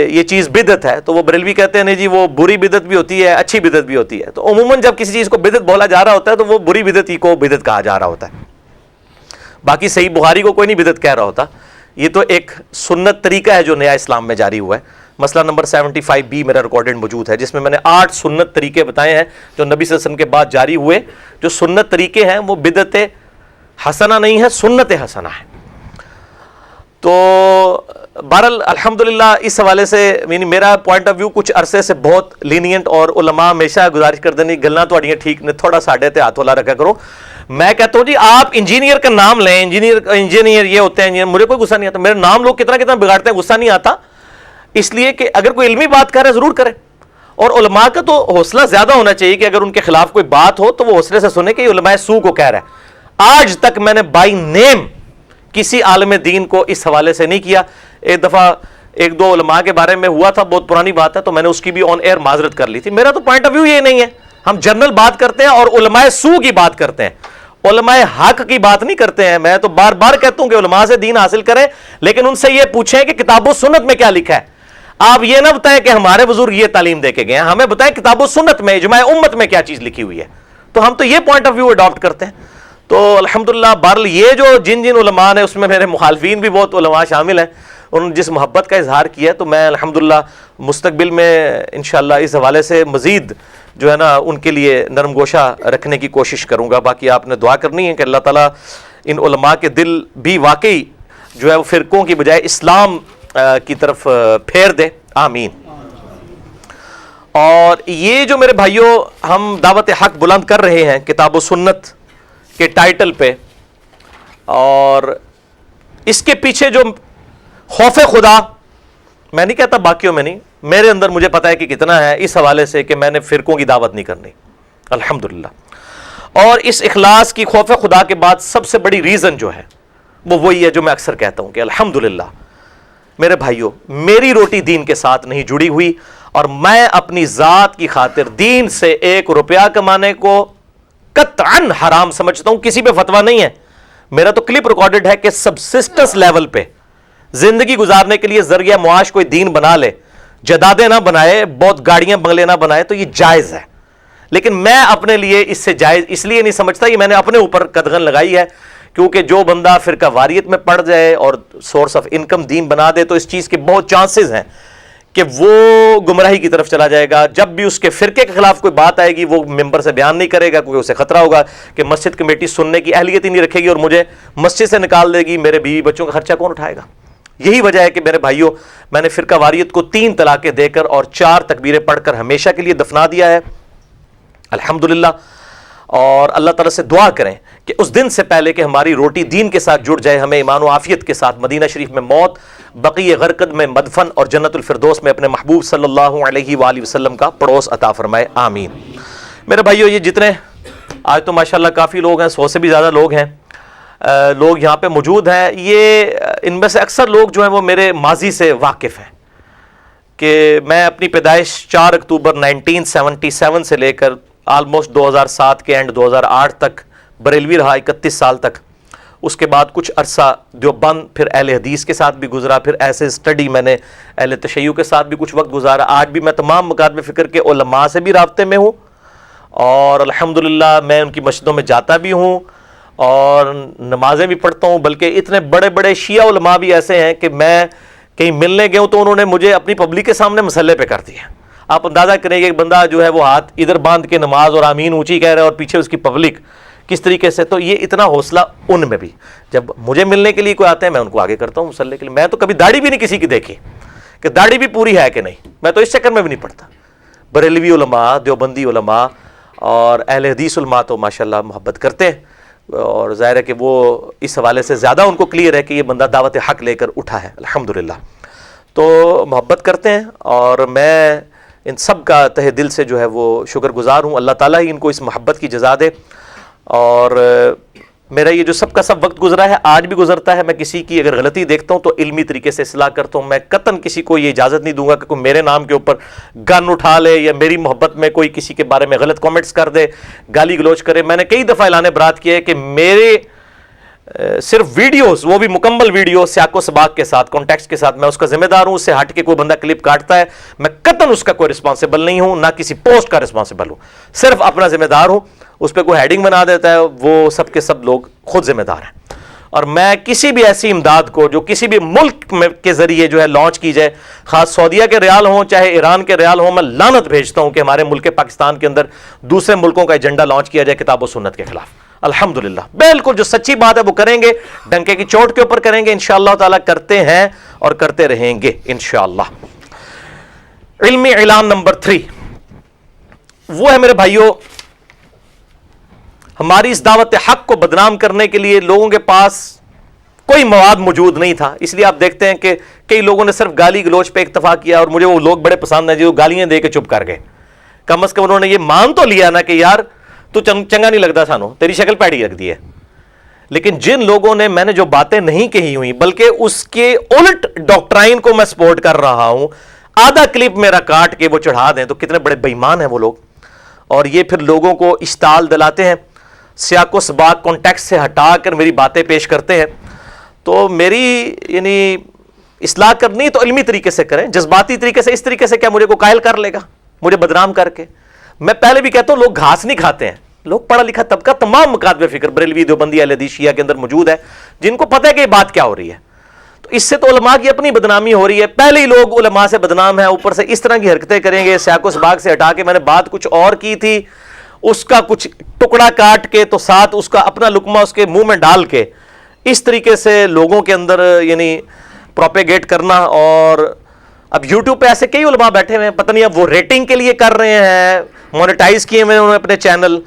یہ چیز بدعت ہے، تو وہ بریلوی کہتے ہیں نہیں جی وہ بری بدعت بھی ہوتی ہے، اچھی بدعت بھی ہوتی ہے. تو عموماً جب کسی چیز کو بدعت بولا جا رہا ہوتا ہے تو وہ بری بدعت ہی کو بدعت کہا جا رہا ہوتا ہے. باقی صحیح بخاری کو کوئی نہیں بدعت کہہ رہا ہوتا. یہ تو ایک سنت طریقہ ہے جو نیا اسلام میں جاری ہوا ہے. مسئلہ نمبر 75B میرا ریکارڈڈ موجود ہے، جس میں نے 8 سنت طریقے بتائے ہیں جو نبی صلی اللہ علیہ وسلم کے بعد جاری ہوئے. جو سنت طریقے ہیں وہ بدعت حسنہ نہیں ہے، سنت حسنہ ہے. تو بہرحال الحمدللہ اس حوالے سے یعنی میرا پوائنٹ آف ویو کچھ عرصے سے بہت لینینٹ، اور علماء ہمیشہ گزارش کرتے ہیں گلاں تھوڑیاں ٹھیک نے، تھوڑا ساڈے تے ہاتھ والا رکھا کرو. میں کہتا ہوں جی آپ انجینئر کا نام لیں، انجینئر یہ ہوتے ہیں، مجھے کوئی غصہ نہیں آتا. میرا نام لوگ کتنا بگاڑتے ہیں، غصہ نہیں آتا، اس لیے کہ اگر کوئی علمی بات کر رہے ضرور کریں. اور علماء کا تو حوصلہ زیادہ ہونا چاہیے کہ اگر ان کے خلاف کوئی بات ہو تو وہ حوصلے سے سنیں کہ یہ علماء سو کو کہہ رہا ہے. آج تک میں نے بائی نیم کسی عالم دین کو اس حوالے سے نہیں کیا. ایک دفعہ ایک دو علماء کے بارے میں ہوا تھا، بہت پرانی بات ہے، تو میں نے اس کی بھی آن ایئر معذرت کر لی تھی. میرا تو پوائنٹ آف ویو یہ نہیں ہے. ہم جنرل بات کرتے ہیں اور علماء سو کی بات کرتے ہیں، علماء حق کی بات نہیں کرتے ہیں. میں تو بار بار کہتا ہوں کہ علماء سے دین حاصل کریں، لیکن ان سے یہ پوچھیں کہ کتاب و سنت میں کیا لکھا ہے. آپ یہ نہ بتائیں کہ ہمارے بزرگ یہ تعلیم دے کے گئے ہیں، ہمیں بتائیں کتاب و سنت میں اجماع امت میں کیا چیز لکھی ہوئی ہے. تو ہم تو یہ پوائنٹ آف ویو اڈاپٹ کرتے ہیں. تو الحمدللہ بہرحال یہ جو جن علماء نے، اس میں میرے مخالفین بھی بہت علماء شامل ہیں، انہوں نے جس محبت کا اظہار کیا ہے، تو میں الحمدللہ مستقبل میں انشاءاللہ اس حوالے سے مزید جو ہے نا ان کے لیے نرم گوشہ رکھنے کی کوشش کروں گا. باقی آپ نے دعا کرنی ہے کہ اللہ تعالیٰ ان علماء کے دل بھی واقعی جو ہے وہ فرقوں کی بجائے اسلام کی طرف پھیر دے. آمین. اور یہ جو میرے بھائیوں ہم دعوت حق بلند کر رہے ہیں کتاب و سنت کے ٹائٹل پہ، اور اس کے پیچھے جو خوف خدا، میں نہیں کہتا باقیوں میں نہیں، میرے اندر مجھے پتا ہے کہ کتنا ہے، اس حوالے سے کہ میں نے فرقوں کی دعوت نہیں کرنی الحمدللہ. اور اس اخلاص کی خوف خدا کے بعد سب سے بڑی ریزن جو ہے وہ وہی ہے جو میں اکثر کہتا ہوں کہ الحمدللہ میرے بھائیوں میری روٹی دین کے ساتھ نہیں جڑی ہوئی، اور میں اپنی ذات کی خاطر دین سے 1 روپیہ کمانے کو قطعاً حرام سمجھتا ہوں. کسی پہ فتویٰ نہیں ہے. میرا تو کلپ ریکارڈڈ ہے کہ سبسسٹنس لیول پہ زندگی گزارنے کے لیے ذریعہ معاش کوئی دین بنا لے، جدادیں نہ بنائے، بہت گاڑیاں بنگلے نہ بنائے، تو یہ جائز ہے. لیکن میں اپنے لیے اس سے جائز اس لیے نہیں سمجھتا، یہ میں نے اپنے اوپر قدغن لگائی ہے، کیونکہ جو بندہ فرقہ واریت میں پڑ جائے اور سورس آف انکم دین بنا دے تو اس چیز کے بہت چانسز ہیں کہ وہ گمراہی کی طرف چلا جائے گا. جب بھی اس کے فرقے کے خلاف کوئی بات آئے گی وہ ممبر سے بیان نہیں کرے گا، کیونکہ اسے خطرہ ہوگا کہ مسجد کمیٹی سننے کی اہلیت ہی نہیں رکھے گی اور مجھے مسجد سے نکال دے گی، میرے بیوی بچوں کا خرچہ کون اٹھائے گا. یہی وجہ ہے کہ میرے بھائیوں میں نے فرقہ واریت کو 3 طلاقیں دے کر اور 4 تکبیریں پڑھ کر ہمیشہ کے لیے دفنا دیا ہے الحمدللہ. اور اللہ تعالیٰ سے دعا کریں کہ اس دن سے پہلے کہ ہماری روٹی دین کے ساتھ جڑ جائے، ہمیں ایمان و عافیت کے ساتھ مدینہ شریف میں موت، بقیع غرقد میں مدفن، اور جنت الفردوس میں اپنے محبوب صلی اللہ علیہ وآلہ وسلم کا پڑوس عطا فرمائے. آمین. میرے بھائیو یہ جتنے آج تو ماشاءاللہ کافی لوگ ہیں، 100 سے بھی زیادہ لوگ ہیں، لوگ یہاں پہ موجود ہیں. یہ ان میں سے اکثر لوگ جو ہیں وہ میرے ماضی سے واقف ہیں کہ میں اپنی پیدائش 4 اکتوبر 1977 سے لے کر آلموسٹ 2007 کے اینڈ 2008 تک بریلوی رہا، 31 سال تک. اس کے بعد کچھ عرصہ دیوبند، پھر اہل حدیث کے ساتھ بھی گزرا، پھر ایسے اسٹڈی میں نے اہل تشیع کے ساتھ بھی کچھ وقت گزارا. آج بھی میں تمام مکاتب فکر کے علماء سے بھی رابطے میں ہوں، اور الحمدللہ میں ان کی مسجدوں میں جاتا بھی ہوں اور نمازیں بھی پڑھتا ہوں. بلکہ اتنے بڑے بڑے شیعہ علماء بھی ایسے ہیں کہ میں کہیں ملنے گیا ہوں تو انہوں نے مجھے اپنی پبلک کے سامنے مسلح پہ کر دیا. آپ اندازہ کریں کہ ایک بندہ جو ہے وہ ہاتھ ادھر باندھ کے نماز اور آمین اونچی کہہ رہا ہے اور پیچھے اس کی پبلک کس طریقے سے. تو یہ اتنا حوصلہ ان میں بھی. جب مجھے ملنے کے لیے کوئی آتے ہیں میں ان کو آگے کرتا ہوں مسلح کے لیے. میں تو کبھی داڑھی بھی نہیں کسی کی دیکھی کہ داڑھی بھی پوری ہے کہ نہیں، میں تو اس چکر میں بھی نہیں پڑتا. بریلوی علماء، دیوبندی علماء اور اہل حدیث علماء تو ماشاءاللہ محبت کرتے ہیں، اور ظاہر ہے کہ وہ اس حوالے سے زیادہ ان کو کلیئر ہے کہ یہ بندہ دعوت حق لے کر اٹھا ہے الحمدللہ. تو محبت کرتے ہیں، اور میں ان سب کا تہ دل سے جو ہے وہ شکر گزار ہوں. اللہ تعالیٰ ہی ان کو اس محبت کی جزا دے. اور میرا یہ جو سب کا سب وقت گزرا ہے، آج بھی گزرتا ہے، میں کسی کی اگر غلطی دیکھتا ہوں تو علمی طریقے سے اصلاح کرتا ہوں. میں قطعاً کسی کو یہ اجازت نہیں دوں گا کہ کوئی میرے نام کے اوپر گن اٹھا لے یا میری محبت میں کوئی کسی کے بارے میں غلط کامنٹس کر دے، گالی گلوچ کرے. میں نے کئی دفعہ اعلان برات کیا ہے کہ میرے صرف ویڈیوز، وہ بھی مکمل ویڈیو سیاق و سباق کے ساتھ، کانٹیکسٹ کے ساتھ، میں اس کا ذمہ دار ہوں. اس سے ہٹ کے کوئی بندہ کلپ کاٹتا ہے، میں قطعاً اس کا کوئی رسپانسیبل نہیں ہوں، نہ کسی پوسٹ کا رسپانسیبل ہوں. صرف اپنا ذمہ دار ہوں. اس پہ کوئی ہیڈنگ بنا دیتا ہے، وہ سب کے سب لوگ خود ذمہ دار ہیں. اور میں کسی بھی ایسی امداد کو جو کسی بھی ملک کے ذریعے جو ہے لانچ کی جائے، خاص سعودیہ کے ریال ہوں چاہے ایران کے ریال ہوں، میں لعنت بھیجتا ہوں کہ ہمارے ملک پاکستان کے اندر دوسرے ملکوں کا ایجنڈا لانچ کیا جائے کتاب و سنت کے خلاف. الحمدللہ بالکل جو سچی بات ہے وہ کریں گے، ڈنکے کی چوٹ کے اوپر کریں گے، انشاءاللہ تعالیٰ کرتے ہیں اور کرتے رہیں گے انشاءاللہ. علمی اعلان نمبر 3 وہ ہے میرے بھائیوں، ہماری اس دعوت حق کو بدنام کرنے کے لیے لوگوں کے پاس کوئی مواد موجود نہیں تھا. اس لیے آپ دیکھتے ہیں کہ کئی لوگوں نے صرف گالی گلوچ پہ اکتفا کیا، اور مجھے وہ لوگ بڑے پسند ہیں جو گالیاں دے کے چپ کر گئے. کم از کم انہوں نے یہ مان تو لیا نا کہ یار تو چنگا نہیں لگتا سانو، تیری شکل پیڑی رکھ دی ہے. لیکن جن لوگوں نے میں نے جو باتیں نہیں کہی ہوئی بلکہ اس کے الٹ ڈاکٹرائن کو میں سپورٹ کر رہا ہوں، آدھا کلپ میرا کاٹ کے وہ چڑھا دیں تو کتنے بڑے بے ایمان ہیں وہ لوگ. اور یہ پھر لوگوں کو اشتعال دلاتے ہیں، سیاق و سباق کانٹیکسٹ سے ہٹا کر میری باتیں پیش کرتے ہیں. تو میری یعنی اصلاح کرنی تو علمی طریقے سے کریں، جذباتی طریقے سے اس طریقے سے کیا مجھے کو قائل کر لے گا مجھے بدنام کر کے. میں پہلے بھی کہتا ہوں لوگ گھاس نہیں کھاتے ہیں، لوگ پڑھا لکھا طبقہ تمام مکاتب فکر بریلوی دیوبندی اہل حدیث شیعہ کے اندر موجود ہے جن کو پتہ ہے کہ یہ بات کیا ہو رہی ہے. تو اس سے تو علماء کی اپنی بدنامی ہو رہی ہے. پہلے ہی لوگ علماء سے بدنام ہیں، اوپر سے اس طرح کی حرکتیں کریں گے. سیاق و سباق سے ہٹا کے میں نے بات کچھ اور کی تھی، اس کا کچھ ٹکڑا کاٹ کے تو ساتھ اس کا اپنا لقمہ اس کے منہ میں ڈال کے اس طریقے سے لوگوں کے اندر یعنی پروپیگیٹ کرنا. اور اب یوٹیوب پہ ایسے کئی علماء بیٹھے ہوئے ہیں، پتہ نہیں اب وہ ریٹنگ کے لیے کر رہے ہیں، مونیٹائز کیے ہوئے انہوں نے اپنے چینل،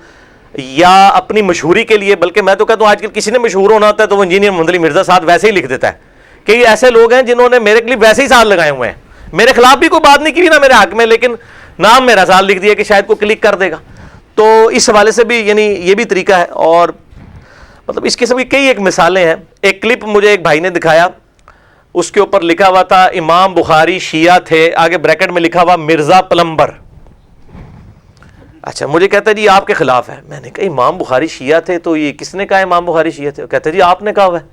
یا اپنی مشہوری کے لیے. بلکہ میں تو کہتا ہوں آج کل کسی نے مشہور ہونا ہوتا ہے تو وہ انجینئر محمد علی مرزا صاحب ویسے ہی لکھ دیتا ہے کہ یہ ایسے لوگ ہیں جنہوں نے میرے لیے ویسے ہی سال لگائے ہوئے ہیں. میرے خلاف بھی کوئی بات نہیں کی نا میرے حق میں، لیکن نام میرا سال لکھ دیا کہ شاید کوئی کلک کر دے گا. تو اس حوالے سے بھی یعنی یہ بھی طریقہ ہے. اور مطلب اس قسم کی کئی ایک مثالیں ہیں. ایک کلپ مجھے ایک بھائی نے دکھایا، اس کے اوپر لکھا ہوا تھا امام بخاری شیعہ تھے، آگے بریکٹ میں لکھا ہوا مرزا پلمبر. اچھا مجھے کہتا ہے جی آپ کے خلاف ہے. میں نے کہا امام بخاری شیعہ تھے تو یہ کس نے کہا امام بخاری شیعہ تھے؟ کہتے جی آپ نے کہا ہوا ہے.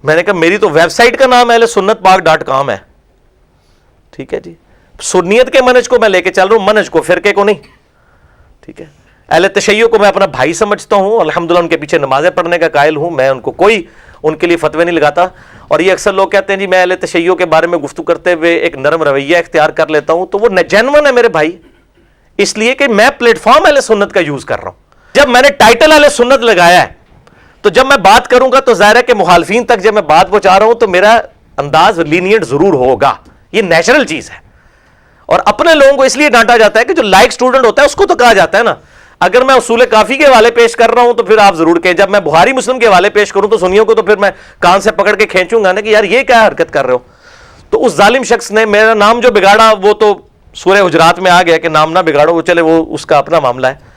میں نے کہا میری تو ویب سائٹ کا نام اہل سنت پاک.com ہے. ٹھیک ہے جی، سنیت کے منہج کو میں لے کے چل رہا ہوں، منہج کو، فرقے کو نہیں. ٹھیک ہے، اہل تشیع کو میں اپنا بھائی سمجھتا ہوں، الحمدللہ ان کے پیچھے نمازیں پڑھنے کا قائل ہوں. میں ان کو کوئی ان کے لیے فتوے نہیں لگاتا. اور یہ اکثر لوگ کہتے ہیں جی میں اہل تشیع کے بارے میں گفتگو کرتے ہوئے ایک نرم رویہ اختیار کر لیتا ہوں، تو وہ جینون ہے میرے بھائی، اس لیے کہ میں پلیٹ فارم اہل سنت کا یوز کر رہا ہوں. جب میں نے ٹائٹل اہل سنت لگایا ہے تو جب میں بات کروں گا تو ظاہر ہے کہ مخالفین تک جب میں بات پہنچا رہا ہوں تو میرا انداز لینیئنٹ ضرور ہوگا، یہ نیچرل چیز ہے. اور اپنے لوگوں کو اس لیے ڈانٹا جاتا ہے کہ جو لائک سٹوڈنٹ ہوتا ہے اس کو تو کہا جاتا ہے نا. اگر میں اصول کافی کے حوالے پیش کر رہا ہوں تو پھر آپ ضرور کہیں، جب میں بخاری مسلم کے حوالے پیش کروں تو سنیوں کو تو پھر میں کان سے پکڑ کے کھینچوں گا نا کہ یار یہ کیا حرکت کر رہے ہو. تو اس ظالم شخص نے میرا نام جو بگاڑا وہ تو سورہ حجرات میں آ گیا کہ نام نہ بگاڑو، وہ چلے وہ اس کا اپنا معاملہ ہے،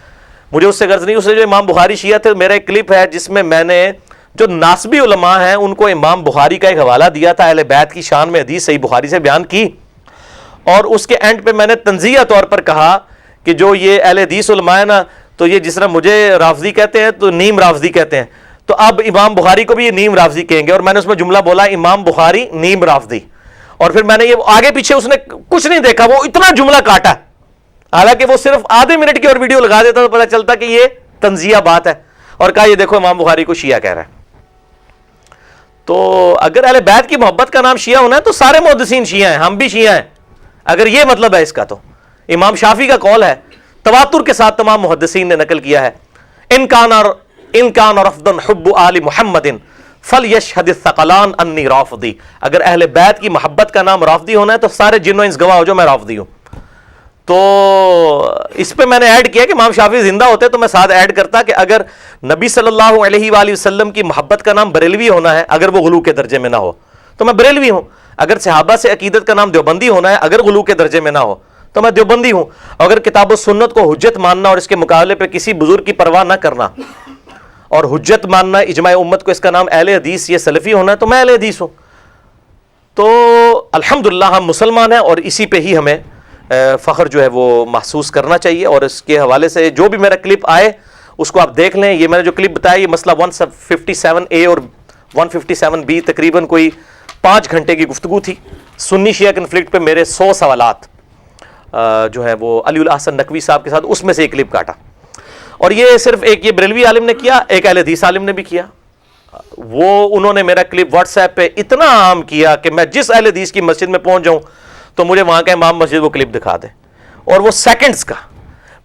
مجھے اس سے غرض نہیں. اس سے جو امام بخاری شیعہ تھے، میرا ایک کلپ ہے جس میں میں نے جو ناسبی علماء ہیں ان کو امام بخاری کا ایک حوالہ دیا تھا، اہل بیت کی شان میں حدیث صحیح بخاری سے بیان کی، اور اس کے اینڈ پہ میں نے تنزیہ طور پر کہا کہ جو یہ اہل حدیث علماء ہیں نا، تو یہ جس طرح مجھے رافضی کہتے ہیں تو نیم رافضی کہتے ہیں، تو اب امام بخاری کو بھی یہ نیم رافضی کہیں گے. اور میں نے اس میں جملہ بولا امام بخاری نیم رافضی، اور پھر میں نے یہ آگے پیچھے اس نے کچھ نہیں دیکھا، وہ اتنا جملہ کاٹا، حالانکہ وہ صرف آدھے منٹ کی اور ویڈیو لگا دیتا تو پتہ چلتا کہ یہ تنزیہ بات ہے، اور کہا یہ دیکھو امام بخاری کو شیعہ کہہ رہا ہے. تو اگر اہل بیت کی محبت کا نام شیعہ ہونا ہے تو سارے محدثین شیعہ ہیں، ہم بھی شیعہ ہیں. اگر یہ مطلب ہے اس کا تو امام شافعی کا قول ہے، تواتر کے ساتھ تمام محدثین نے نقل کیا ہے، ان کان رفضا حب آل محمد فلیشہد الثقلان انی رافضی. اگر اہل بیت کی محبت کا نام رافضی ہونا ہے تو سارے جن و انس گواہ ہو جو میں رافضی ہوں. تو اس پہ میں نے ایڈ کیا کہ امام شافعی زندہ ہوتے تو میں ساتھ ایڈ کرتا کہ اگر نبی صلی اللہ علیہ وآلہ وسلم کی محبت کا نام بریلوی ہونا ہے، اگر وہ غلو کے درجے میں نہ ہو، تو میں بریلوی ہوں. اگر صحابہ سے عقیدت کا نام دیوبندی ہونا ہے، اگر غلو کے درجے میں نہ ہو تو میں دیوبندی ہوں. اگر کتاب و سنت کو حجت ماننا اور اس کے مقابلے پہ کسی بزرگ کی پرواہ نہ کرنا اور حجت ماننا اجماع امت کو، اس کا نام اہل حدیث یہ سلفی ہونا ہے، تو میں اہل حدیث ہوں. تو الحمدللہ ہم مسلمان ہیں اور اسی پہ ہی ہمیں فخر جو ہے وہ محسوس کرنا چاہیے. اور اس کے حوالے سے جو بھی میرا کلپ آئے اس کو آپ دیکھ لیں. یہ میں نے جو کلپ بتایا یہ مسئلہ 157A اور 157B تقریباً کوئی 5 گھنٹے کی گفتگو تھی. سنی شیعہ کنفلکٹ پہ میرے 100 سوالات جو ہے وہ علی الاحسن نقوی صاحب کے ساتھ، اس میں سے ایک کلپ کاٹا. اور یہ صرف ایک یہ بریلوی عالم نے کیا، ایک اہل حدیث عالم نے بھی کیا. وہ انہوں نے میرا کلپ واٹس ایپ پہ اتنا عام کیا کہ میں جس اہل حدیث کی مسجد میں پہنچ جاؤں تو مجھے وہاں کا امام مسجد وہ کلپ دکھا دے، اور وہ سیکنڈز کا.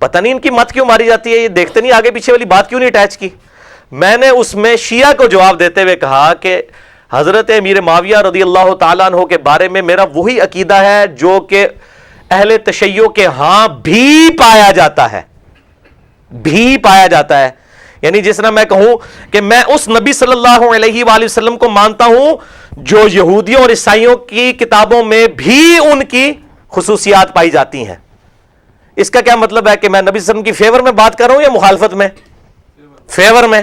پتہ نہیں ان کی مت کیوں ماری جاتی ہے، یہ دیکھتے نہیں آگے پیچھے والی بات کیوں نہیں اٹیچ کی. میں نے اس میں شیعہ کو جواب دیتے ہوئے کہا کہ حضرت امیر معاویہ رضی اللہ تعالیٰ عنہ کے بارے میں میرا وہی عقیدہ ہے جو کہ اہل تشیع کے ہاں بھی پایا جاتا ہے، بھی پایا جاتا ہے. یعنی جس طرح میں کہوں کہ میں اس نبی صلی اللہ علیہ وآلہ وسلم کو مانتا ہوں جو یہودیوں اور عیسائیوں کی کتابوں میں بھی ان کی خصوصیات پائی جاتی ہیں. اس کا کیا مطلب ہے کہ میں نبی صلی اللہ علیہ وسلم کی فیور میں بات کر رہا ہوں یا مخالفت میں؟ فیور میں.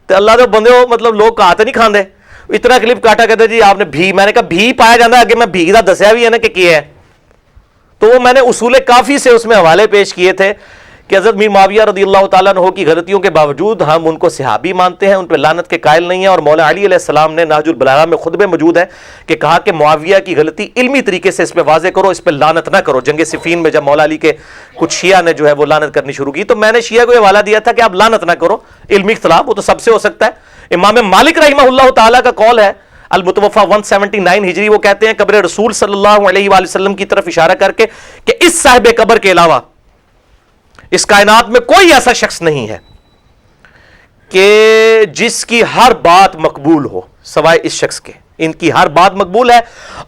تو اللہ دے بندے ہو، مطلب لوگ کہاتے نہیں کھاندے. اتنا کلپ کاٹا کہتے جی آپ نے بھی، میں نے کہا بھی پایا جاتا ہے، آگے میں بھی کا دسیا بھی ہے نا کہ کیا ہے. تو وہ میں نے اصول کافی سے اس میں حوالے پیش کیے تھے کہ حضرت میر معاویہ رضی اللہ تعالیٰ عنہ کی غلطیوں کے باوجود ہم ان کو صحابی مانتے ہیں، ان پہ لعنت کے قائل نہیں ہیں. اور مولا علی علیہ السلام نے نہج البلاغہ میں خطبے موجود ہیں کہ کہا کہ معاویہ کی غلطی علمی طریقے سے اس پہ واضح کرو، اس پہ لعنت نہ کرو. جنگ صفین میں جب مولا علی کے کچھ شیعہ نے جو ہے وہ لعنت کرنی شروع کی تو میں نے شیعہ کو یہ حوالہ دیا تھا کہ آپ لعنت نہ کرو. علمی اختلاف وہ تو سب سے ہو سکتا ہے. امام مالک رحمہ اللہ تعالیٰ کا قول ہے المتوفا 179 ہجری، وہ کہتے ہیں قبر رسول صلی اللہ علیہ وآلہ وسلم کی طرف اشارہ کر کے کہ اس صاحب قبر کے علاوہ اس کائنات میں کوئی ایسا شخص نہیں ہے کہ جس کی ہر بات مقبول ہو سوائے اس شخص کے. ان کی ہر بات مقبول ہے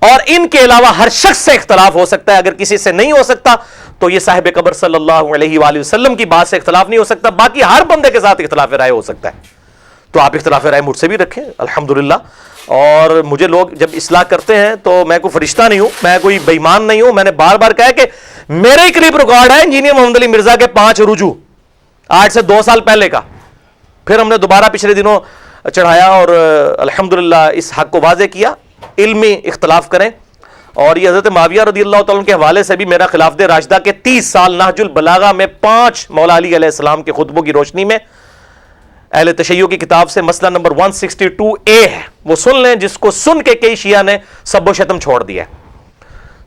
اور ان کے علاوہ ہر شخص سے اختلاف ہو سکتا ہے. اگر کسی سے نہیں ہو سکتا تو یہ صاحب قبر صلی اللہ علیہ وآلہ وسلم کی بات سے اختلاف نہیں ہو سکتا. باقی ہر بندے کے ساتھ اختلاف رائے ہو سکتا ہے. تو آپ اختلاف رائے مجھ سے بھی رکھیں الحمدللہ. اور مجھے لوگ جب اصلاح کرتے ہیں تو میں کوئی فرشتہ نہیں ہوں، میں کوئی بے ایمان نہیں ہوں. میں نے بار بار کہا کہ میرے ہی کلپ ریکارڈ ہے انجینئر محمد علی مرزا کے 5 رجوع آج سے 2 سال پہلے کا. پھر ہم نے دوبارہ پچھلے دنوں چڑھایا اور الحمدللہ اس حق کو واضح کیا. علمی اختلاف کریں. اور یہ حضرت معاویہ رضی اللہ تعالیٰ کے حوالے سے بھی میرا خلافت راشدہ کے 30 سال نہج البلاغہ میں 5 مولا علی علیہ السلام کے خطبوں کی روشنی میں اہل تشیع کی کتاب سے مسئلہ نمبر 162A ہے، وہ سن لیں. جس کو سن کے کئی شیعہ نے سب و شتم چھوڑ دیا ہے.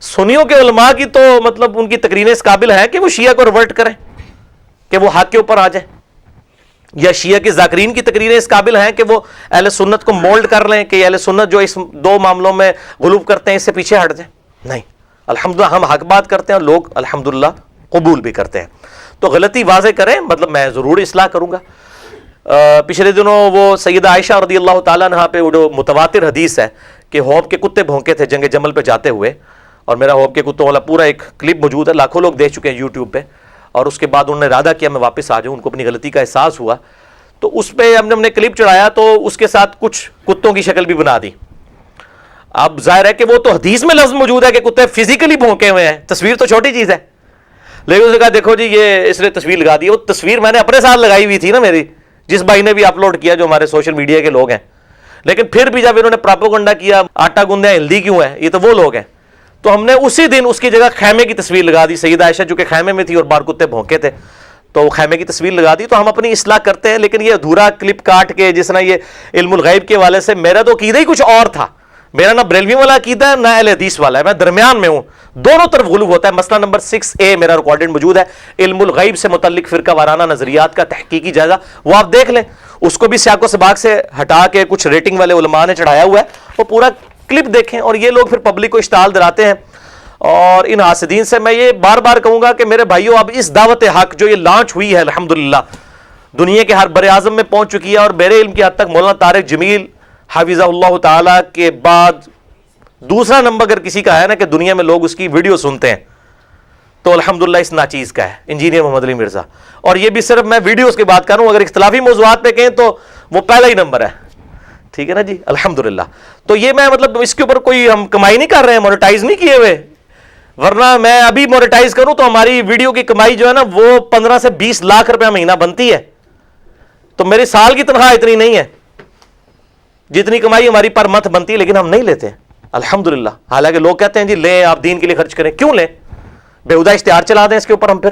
سنیوں کے علماء کی تو مطلب ان کی تقریریں اس قابل ہیں کہ وہ شیعہ کو ریورٹ کریں، کہ وہ حق کے اوپر آ جائیں. یا شیعہ کے ذاکرین کی تقریریں اس قابل ہیں کہ وہ اہل سنت کو مولڈ کر لیں کہ اہل سنت جو اس 2 معاملوں میں غلو کرتے ہیں اس سے پیچھے ہٹ جائیں. نہیں، الحمدللہ ہم حق بات کرتے ہیں اور لوگ الحمدللہ قبول بھی کرتے ہیں. تو غلطی واضح کریں، مطلب میں ضرور اصلاح کروں گا. پچھلے دنوں وہ سیدہ عائشہ رضی اللہ تعالیٰ عنہ پہ وہ جو متواتر حدیث ہے کہ ہوب کے کتے بھونکے تھے جنگ جمل پہ جاتے ہوئے، اور میرا ہوب کے کتوں والا پورا ایک کلپ موجود ہے، لاکھوں لوگ دیکھ چکے ہیں یوٹیوب پہ. اور اس کے بعد انہوں نے ارادہ کیا میں واپس آ جاؤں، ان کو اپنی غلطی کا احساس ہوا. تو اس پہ ہم نے کلپ چڑھایا تو اس کے ساتھ کچھ کتوں کی شکل بھی بنا دی. اب ظاہر ہے کہ وہ تو حدیث میں لفظ موجود ہے کہ کتے فزیکلی بھونکے ہوئے ہیں، تصویر تو چھوٹی چیز ہے. لیکن اس نے کہا دیکھو جی یہ اس نے تصویر لگا دی. وہ تصویر میں نے اپنے ساتھ لگائی ہوئی تھی نا میری، جس بھائی نے بھی اپلوڈ کیا جو ہمارے سوشل میڈیا کے لوگ ہیں. لیکن پھر بھی جب انہوں نے پراپوگنڈا کیا آٹا گوندے ہلدی کیوں ہے، یہ تو وہ لوگ ہیں. تو ہم نے اسی دن اس کی جگہ خیمے کی تصویر لگا دی. سیدہ عائشہ جو کہ خیمے میں تھی اور بار کتے بھونکے تھے تو خیمے کی تصویر لگا دی. تو ہم اپنی اصلاح کرتے ہیں. لیکن یہ ادھورا کلپ کاٹ کے جس طرح یہ علم الغیب کے حوالے سے، میرا تو عقیدہ ہی کچھ اور تھا. میرا نہ بریلوی والا عقیدہ ہے نہ اہل حدیث والا ہے، میں درمیان میں ہوں. دونوں طرف غلو ہوتا ہے. مسئلہ نمبر 6A میرا ریکارڈڈ موجود ہے، علم الغیب سے متعلق فرقہ وارانہ نظریات کا تحقیقی جائزہ. وہ آپ دیکھ لیں. اس کو بھی سیاق و سباق سے ہٹا کے کچھ ریٹنگ والے علماء نے چڑھایا ہوا ہے. وہ پورا کلپ دیکھیں. اور یہ لوگ پھر پبلک کو اشتعال دلاتے ہیں. اور ان حاسدین سے میں یہ بار بار کہوں گا کہ میرے بھائیوں، اب اس دعوت حق جو یہ لانچ ہوئی ہے الحمدللہ دنیا کے ہر بر اعظم میں پہنچ چکی ہے، اور میرے علم کی حد تک مولانا طارق جمیل حافظہ اللہ تعالی کے بعد دوسرا نمبر اگر کسی کا ہے نا کہ دنیا میں لوگ اس کی ویڈیو سنتے ہیں تو الحمدللہ اس ناچیز کا ہے انجینئر محمد علی مرزا. اور یہ بھی صرف میں ویڈیوز کی بات کر رہا ہوں. اگر اختلافی موضوعات پہ کہیں تو وہ پہلا ہی نمبر ہے ٹھیک ہے نا جی, الحمدللہ. تو یہ میں مطلب اس کے اوپر کوئی ہم کمائی نہیں کر رہے ہیں, مونیٹائز نہیں کیے ہوئے, ورنہ میں ابھی مونیٹائز کروں تو ہماری ویڈیو کی کمائی جو ہے نا وہ 15 سے 20 لاکھ روپے مہینہ بنتی ہے. تو میری سال کی تنخواہ اتنی نہیں ہے جتنی کمائی ہماری پر منتھ بنتی ہے, لیکن ہم نہیں لیتے الحمدللہ. حالانکہ لوگ کہتے ہیں جی لیں, آپ دین کے لیے خرچ کریں. کیوں لیں؟ بےہودہ اشتہار چلا دیں اس کے اوپر ہم, پھر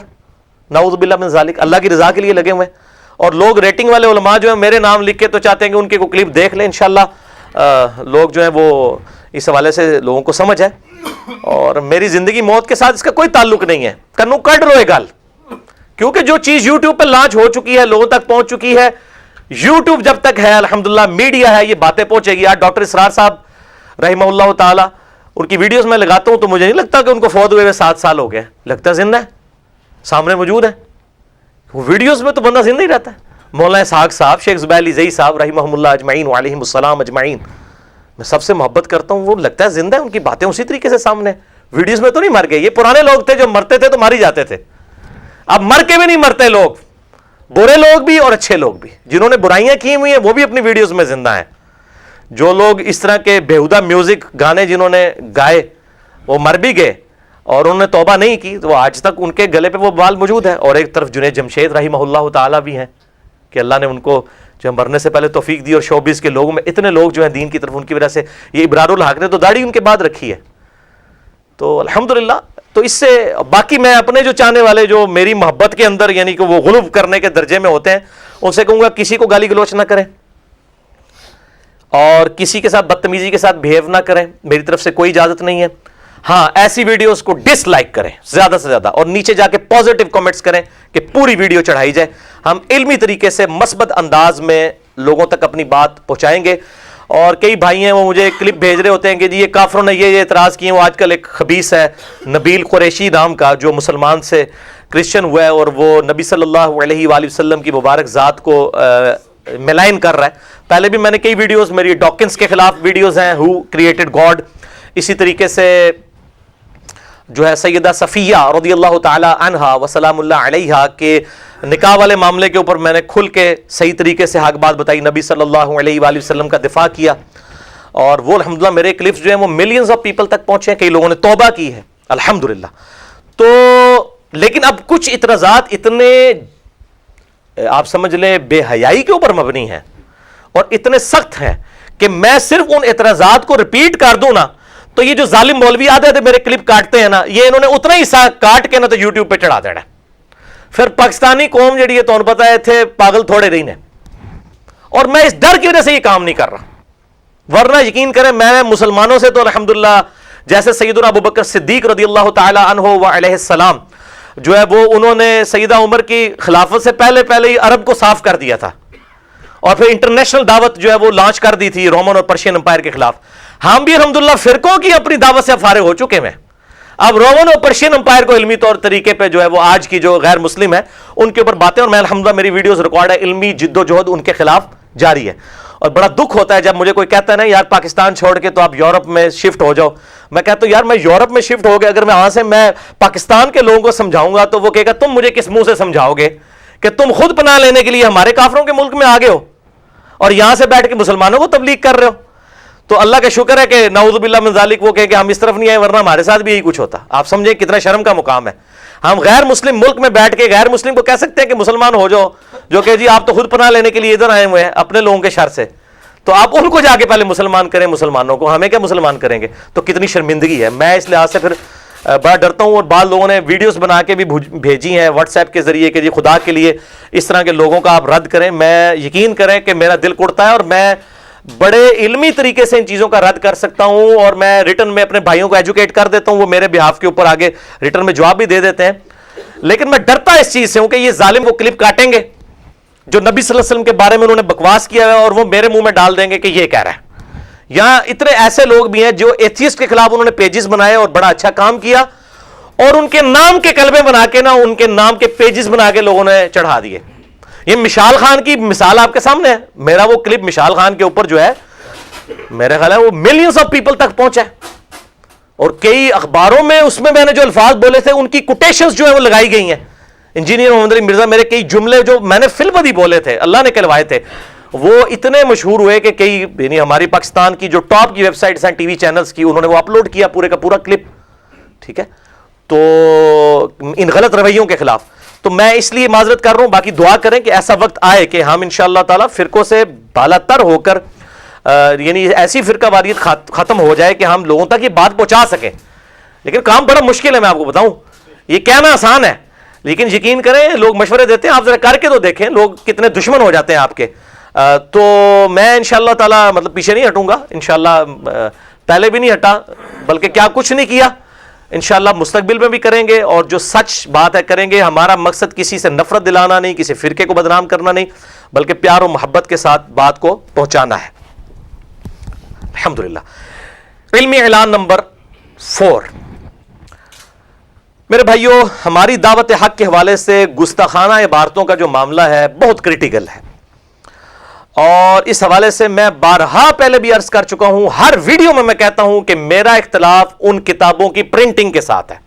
نعوذ باللہ من ذالک. اللہ کی رضا کے لیے لگے ہوئے ہیں. اور لوگ ریٹنگ والے علماء جو ہیں میرے نام لکھ کے تو چاہتے ہیں کہ ان کے کو کلپ دیکھ لیں, انشاءاللہ لوگ جو ہیں وہ اس حوالے سے لوگوں کو سمجھ ہے. اور میری زندگی موت کے ساتھ اس کا کوئی تعلق نہیں ہے. کنو کڈ روئے گل, کیونکہ جو چیز یوٹیوب پہ لانچ ہو چکی ہے, لوگوں تک پہنچ چکی ہے, یوٹیوب جب تک ہے الحمدللہ, میڈیا ہے, یہ باتیں پہنچے گی. آج ڈاکٹر اسرار صاحب رحمہ اللہ تعالی, ان کی ویڈیوز میں لگاتا ہوں تو مجھے نہیں لگتا کہ ان کو فوت ہوئے 7 سال ہو گئے, لگتا زندہ ہے, سامنے موجود ہے. وہ ویڈیوز میں تو بندہ زندہ ہی رہتا ہے. مولانا اسحاق صاحب, شیخ زبیر علی زئی صاحب رحمہم اللہ اجمعین وعلیہم السلام اجمعین, میں سب سے محبت کرتا ہوں. وہ لگتا ہے زندہ ہے, ان کی باتیں اسی طریقے سے سامنے. ویڈیوز میں تو نہیں مر گئے. یہ پرانے لوگ تھے جو مرتے تھے تو مر ہی جاتے تھے. اب مر کے بھی نہیں مرتے لوگ, برے لوگ بھی اور اچھے لوگ بھی. جنہوں نے برائیاں کی ہوئی ہیں وہ بھی اپنی ویڈیوز میں زندہ ہیں. جو لوگ اس طرح کے بےہودہ میوزک گانے جنہوں نے گائے وہ مر بھی گئے اور انہوں نے توبہ نہیں کی, تو آج تک ان کے گلے پہ وہ بال موجود ہے. اور ایک طرف جنید جمشید رحمہ اللہ تعالیٰ بھی ہیں کہ اللہ نے ان کو جو مرنے سے پہلے توفیق دی. اور شوبز کے لوگوں میں اتنے لوگ جو ہیں دین کی طرف, ان کی وجہ سے. یہ ابرار الحق نے تو داڑھی ان کے بعد رکھی ہے. تو الحمدللہ. تو اس سے باقی میں اپنے جو چاہنے والے جو میری محبت کے اندر یعنی کہ وہ غلب کرنے کے درجے میں ہوتے ہیں, ان سے کہوں گا کسی کو گالی گلوچ نہ کریں اور کسی کے ساتھ بدتمیزی کے ساتھ بہیو نہ کریں. میری طرف سے کوئی اجازت نہیں ہے. ہاں, ایسی ویڈیوز کو ڈس لائک کریں زیادہ سے زیادہ, اور نیچے جا کے پازیٹیو کمنٹس کریں کہ پوری ویڈیو چڑھائی جائے. ہم علمی طریقے سے مثبت انداز میں لوگوں تک اپنی بات پہنچائیں گے. اور کئی بھائی ہیں وہ مجھے کلپ بھیج رہے ہوتے ہیں کہ جی یہ کافروں نے یہ اعتراض کیے. وہ آج کل ایک خبیث ہے نبیل قریشی نام کا, جو مسلمان سے کرسچن ہوا ہے اور وہ نبی صلی اللہ علیہ وآلہ وسلم کی مبارک ذات کو ملائن کر رہا ہے. پہلے بھی میں نے کئی ویڈیوز, میری ڈاکنز کے خلاف ویڈیوز ہیں, ہو کریٹڈ گاڈ. اسی طریقے سے جو ہے سیدہ صفیہ رضی اللہ تعالی عنہا وسلام اللہ علیہا کے نکاح والے معاملے کے اوپر میں نے کھل کے صحیح طریقے سے حق بات بتائی, نبی صلی اللہ علیہ وآلہ وسلم کا دفاع کیا. اور وہ الحمدللہ میرے کلپس جو ہیں وہ ملینز آف پیپل تک پہنچے ہیں. کئی لوگوں نے توبہ کی ہے الحمدللہ. تو لیکن اب کچھ اعتراضات اتنے آپ سمجھ لیں بے حیائی کے اوپر مبنی ہیں اور اتنے سخت ہیں کہ میں صرف ان اعتراضات کو ریپیٹ کر دوں نا تو یہ جو ظالم مولوی آتے تھے میرے کلپ کاٹتے ہیں نا, یہ انہوں نے اتنا ہی حصہ کاٹ کے نا تو یوٹیوب پہ چڑھا دینا. پھر پاکستانی قوم جڑی ہے تو انہوں پتا ہے تھے پاگل تھوڑے رہی نے, اور میں اس ڈر کی وجہ سے یہ کام نہیں کر رہا. ورنہ یقین کریں میں مسلمانوں سے تو الحمدللہ جیسے سیدنا ابوبکر صدیق رضی اللہ تعالی عنہ و علیہ السلام جو ہے وہ انہوں نے سیدہ عمر کی خلافت سے پہلے ہی عرب کو صاف کر دیا تھا, اور پھر انٹرنیشنل دعوت جو ہے وہ لانچ کر دی تھی رومن اور پرشین امپائر کے خلاف. ہم بھی الحمدللہ فرقوں کی اپنی دعوت سے فارغ ہو چکے ہیں. اب رومن اور پرشین امپائر کو علمی طور طریقے پہ جو ہے وہ آج کی جو غیر مسلم ہے ان کے اوپر باتیں, اور میں الحمدللہ میری ویڈیوز ریکارڈ ہے, علمی جد و جہد ان کے خلاف جاری ہے. اور بڑا دکھ ہوتا ہے جب مجھے کوئی کہتا ہے نا یار پاکستان چھوڑ کے تو آپ یورپ میں شفٹ ہو جاؤ. میں کہتا ہوں یار میں یورپ میں شفٹ ہو گیا, اگر میں وہاں سے میں پاکستان کے لوگوں کو سمجھاؤں گا تو وہ کہے گا تم مجھے کس منہ سے سمجھاؤ گے کہ تم خود پناہ لینے کے لیے ہمارے کافروں کے ملک میں آ گئے ہو اور یہاں سے بیٹھ کے مسلمانوں کو تبلیغ کر رہے ہو. تو اللہ کا شکر ہے کہ نعوذ باللہ من ذالک وہ کہے کہ ہم اس طرف نہیں آئے, ورنہ ہمارے ساتھ بھی یہی کچھ ہوتا. آپ سمجھیں کتنا شرم کا مقام ہے. ہم غیر مسلم ملک میں بیٹھ کے غیر مسلم کو کہہ سکتے ہیں کہ مسلمان ہو جاؤ, جو کہ جی آپ تو خود پناہ لینے کے لیے ادھر آئے ہوئے ہیں اپنے لوگوں کے شر سے, تو آپ ان کو جا کے پہلے مسلمان کریں, مسلمانوں کو ہمیں کیا مسلمان کریں گے. تو کتنی شرمندگی ہے. میں اس لحاظ سے پھر بڑا ڈرتا ہوں. اور بعض لوگوں نے ویڈیوز بنا کے بھی بھیجی ہیں واٹس ایپ کے ذریعے کہ جی خدا کے لیے اس طرح کے لوگوں کا آپ رد کریں. میں یقین کریں کہ میرا دل کڑتا ہے اور میں بڑے علمی طریقے سے ان چیزوں کا رد کر سکتا ہوں, اور میں ریٹن میں اپنے بھائیوں کو ایجوکیٹ کر دیتا ہوں, وہ میرے بہاف کے اوپر آگے ریٹن میں جواب بھی دے دیتے ہیں. لیکن میں ڈرتا اس چیز سے ہوں کہ یہ ظالم وہ کلپ کاٹیں گے جو نبی صلی اللہ علیہ وسلم کے بارے میں انہوں نے بکواس کیا ہے اور وہ میرے منہ میں ڈال دیں گے کہ یہ کہہ رہا ہے. یہاں اتنے ایسے لوگ بھی ہیں جو ایتھیسٹ کے خلاف انہوں نے پیجز بنائے اور بڑا اچھا کام کیا, اور ان کے نام کے کلمے بنا کے نا ان کے نام کے پیجز بنا کے لوگوں نے چڑھا دیے. یہ مشال خان کی مثال آپ کے سامنے ہے. میرا وہ کلپ مشال خان کے اوپر جو ہے میرے خیال ہے وہ ملینز آف پیپل تک پہنچا ہے, اور کئی اخباروں میں اس میں نے جو الفاظ بولے تھے ان کی کوٹیشنز جو ہے وہ لگائی گئی ہیں. انجینئر محمد علی مرزا میرے کئی جملے جو میں نے فی البدی بولے تھے اللہ نے کہلوائے تھے وہ اتنے مشہور ہوئے کہ کئی یعنی ہماری پاکستان کی جو ٹاپ کی ویب سائٹس ہیں ٹی وی چینلز کی انہوں نے وہ اپلوڈ کیا پورے کا پورا کلپ. ٹھیک ہے, تو ان غلط رویوں کے خلاف. تو میں اس لیے معذرت کر رہا ہوں, باقی دعا کریں کہ ایسا وقت آئے کہ ہم انشاءاللہ تعالی فرقوں سے بالا تر ہو کر یعنی ایسی فرقہ واریت ختم ہو جائے کہ ہم لوگوں تک یہ بات پہنچا سکیں. لیکن کام بڑا مشکل ہے, میں آپ کو بتاؤں, یہ کہنا آسان ہے لیکن یقین کریں لوگ مشورے دیتے ہیں, آپ ذرا کر کے تو دیکھیں لوگ کتنے دشمن ہو جاتے ہیں آپ کے. تو میں انشاءاللہ تعالی مطلب پیچھے نہیں ہٹوں گا انشاءاللہ, پہلے بھی نہیں ہٹا بلکہ کیا کچھ نہیں کیا, انشاءاللہ مستقبل میں بھی کریں گے, اور جو سچ بات ہے کریں گے. ہمارا مقصد کسی سے نفرت دلانا نہیں, کسی فرقے کو بدنام کرنا نہیں, بلکہ پیار و محبت کے ساتھ بات کو پہنچانا ہے. الحمدللہ. علمی اعلان نمبر 4. میرے بھائیوں, ہماری دعوت حق کے حوالے سے گستاخانہ عبارتوں کا جو معاملہ ہے بہت کریٹیکل ہے, اور اس حوالے سے میں بارہا پہلے بھی عرض کر چکا ہوں, ہر ویڈیو میں کہتا ہوں کہ میرا اختلاف ان کتابوں کی پرنٹنگ کے ساتھ ہے,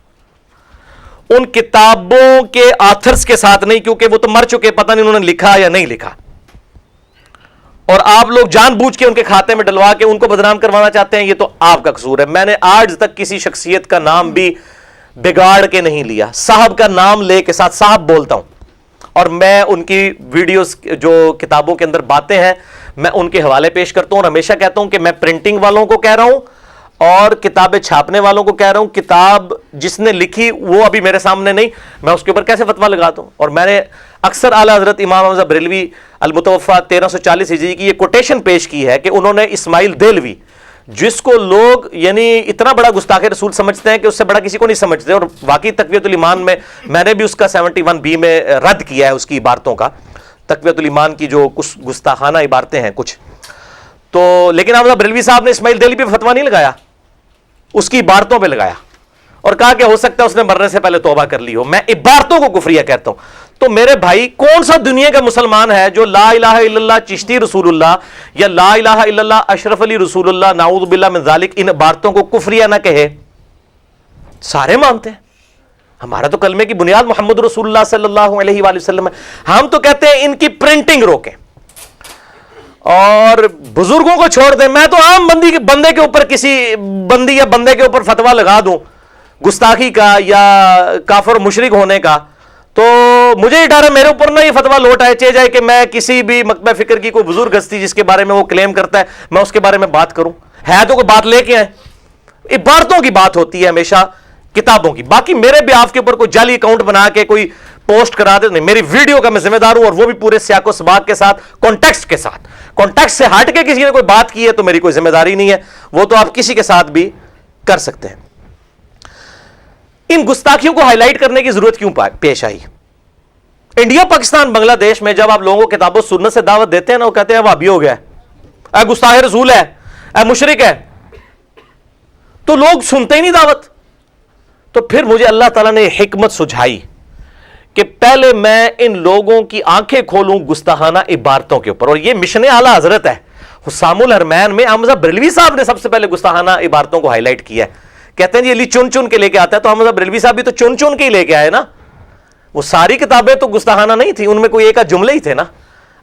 ان کتابوں کے آتھرز کے ساتھ نہیں, کیونکہ وہ تو مر چکے, پتہ نہیں انہوں نے لکھا یا نہیں لکھا, اور آپ لوگ جان بوجھ کے ان کے کھاتے میں ڈلوا کے ان کو بدنام کروانا چاہتے ہیں, یہ تو آپ کا قصور ہے. میں نے آج تک کسی شخصیت کا نام بھی بگاڑ کے نہیں لیا, صاحب کا نام لے کے ساتھ صاحب بولتا ہوں, اور میں ان کی ویڈیوز جو کتابوں کے اندر باتیں ہیں میں ان کے حوالے پیش کرتا ہوں, اور ہمیشہ کہتا ہوں کہ میں پرنٹنگ والوں کو کہہ رہا ہوں اور کتابیں چھاپنے والوں کو کہہ رہا ہوں, کتاب جس نے لکھی وہ ابھی میرے سامنے نہیں, میں اس کے اوپر کیسے فتویٰ لگا دوں. اور میں نے اکثر اعلیٰ حضرت امام احمد بریلوی المتوفیٰ 1340 ہجری کی یہ کوٹیشن پیش کی ہے کہ انہوں نے اسماعیل دہلوی, جس کو لوگ یعنی اتنا بڑا گستاخ رسول سمجھتے ہیں کہ اس سے بڑا کسی کو نہیں سمجھتے, اور واقعی تقویت الایمان میں نے بھی اس کا 71B میں رد کیا ہے اس کی عبارتوں کا, تقویت الایمان کی جو کچھ گستاخانہ عبارتیں ہیں کچھ. تو لیکن احمد بریلوی صاحب نے اسماعیل دہلوی پہ فتویٰ نہیں لگایا, اس کی عبارتوں پہ لگایا, اور کہا کہ ہو سکتا ہے اس نے مرنے سے پہلے توبہ کر لی ہو. میں عبارتوں کو کفریہ کہتا ہوں. تو میرے بھائی, کون سا دنیا کا مسلمان ہے جو لا الہ الا اللہ چشتی رسول اللہ یا لا الہ الا اللہ اشرف علی رسول اللہ نعوذ باللہ من ذالک ان عبارتوں کو کفریہ نہ کہے؟ سارے مانتے ہیں. ہمارا تو کلمے کی بنیاد محمد رسول اللہ صلی اللہ علیہ وآلہ وسلم ہے. ہم تو کہتے ہیں ان کی پرنٹنگ روکیں اور بزرگوں کو چھوڑ دیں. میں تو عام بندے کے اوپر کسی بندی یا بندے کے اوپر فتویٰ لگا دوں گستاخی کا یا کافر مشرک ہونے کا, تو مجھے ہی ڈر ہے میرے اوپر نہ یہ فتویٰ لوٹ آئے چے جائے کہ میں کسی بھی مکتبہ فکر کی کوئی بزرگ ہستی جس کے بارے میں وہ کلیم کرتا ہے میں اس کے بارے میں بات کروں. ہے تو کوئی بات لے کے آئے, عبارتوں کی بات ہوتی ہے ہمیشہ, کتابوں کی. باقی میرے بھی آپ کے اوپر کوئی جعلی اکاؤنٹ بنا کے کوئی پوسٹ کرا دے, نہیں, میری ویڈیو کا میں ذمہ دار ہوں, اور وہ بھی پورے سیاق و سباق کے ساتھ, کانٹیکسٹ کے ساتھ. کانٹیکسٹ سے ہٹ کے کسی نے کوئی بات کی ہے تو میری کوئی ذمہ داری نہیں ہے, وہ تو آپ کسی کے ساتھ بھی کر سکتے ہیں. ان گستاخیوں کو ہائی لائٹ کرنے کی ضرورت کیوں پیش آئی؟ انڈیا, پاکستان, بنگلہ دیش میں جب آپ لوگوں کو کتاب و سنت سے دعوت دیتے ہیں نا, وہ کہتے ہیں وہابی ہو گیا, اے گستاخ رسول ہے, اے مشرک ہے, تو لوگ سنتے ہی نہیں دعوت. تو پھر مجھے اللہ تعالیٰ نے حکمت سجھائی کہ پہلے میں ان لوگوں کی آنکھیں کھولوں گستاخانہ عبارتوں کے اوپر, اور یہ مشن اعلیٰ حضرت ہے. حسام الحرمین میں احمد بریلوی صاحب نے سب سے پہلے گستاخانہ عبارتوں کو ہائی لائٹ کیا ہے. کہتے ہیں جی علی چن چن کے لے کے آتا ہے, تو احمد بریلوی صاحب بھی تو چن چن کے ہی لے کے آئے نا. وہ ساری کتابیں تو گستاخانہ نہیں تھی, ان میں کوئی ایک جملے ہی تھے نا.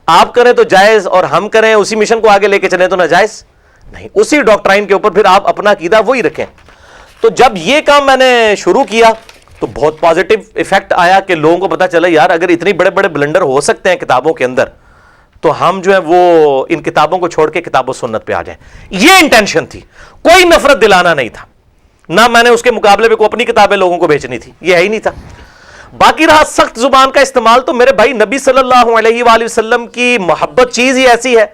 آپ کریں تو جائز اور ہم کریں اسی مشن کو آگے لے کے چلیں تو ناجائز نہیں. اسی ڈاکٹرائن کے اوپر پھر آپ اپنا عقیدہ وہی رکھیں. تو جب یہ کام میں نے شروع کیا تو بہت پازیٹیو ایفیکٹ آیا کہ لوگوں کو پتا چلا یار اگر اتنی بڑے بڑے بلنڈر ہو سکتے ہیں کتابوں کے اندر, تو ہم جو ہے وہ ان کتابوں کو چھوڑ کے کتاب و سنت پہ آ جائیں. یہ انٹینشن تھی, کوئی نفرت دلانا نہیں تھا, نہ میں نے اس کے مقابلے میں کوئی اپنی کتابیں لوگوں کو بیچنی تھی, یہ ہے ہی نہیں تھا. باقی رہا سخت زبان کا استعمال, تو میرے بھائی نبی صلی اللہ علیہ وآلہ وسلم کی محبت چیز ہی ایسی ہے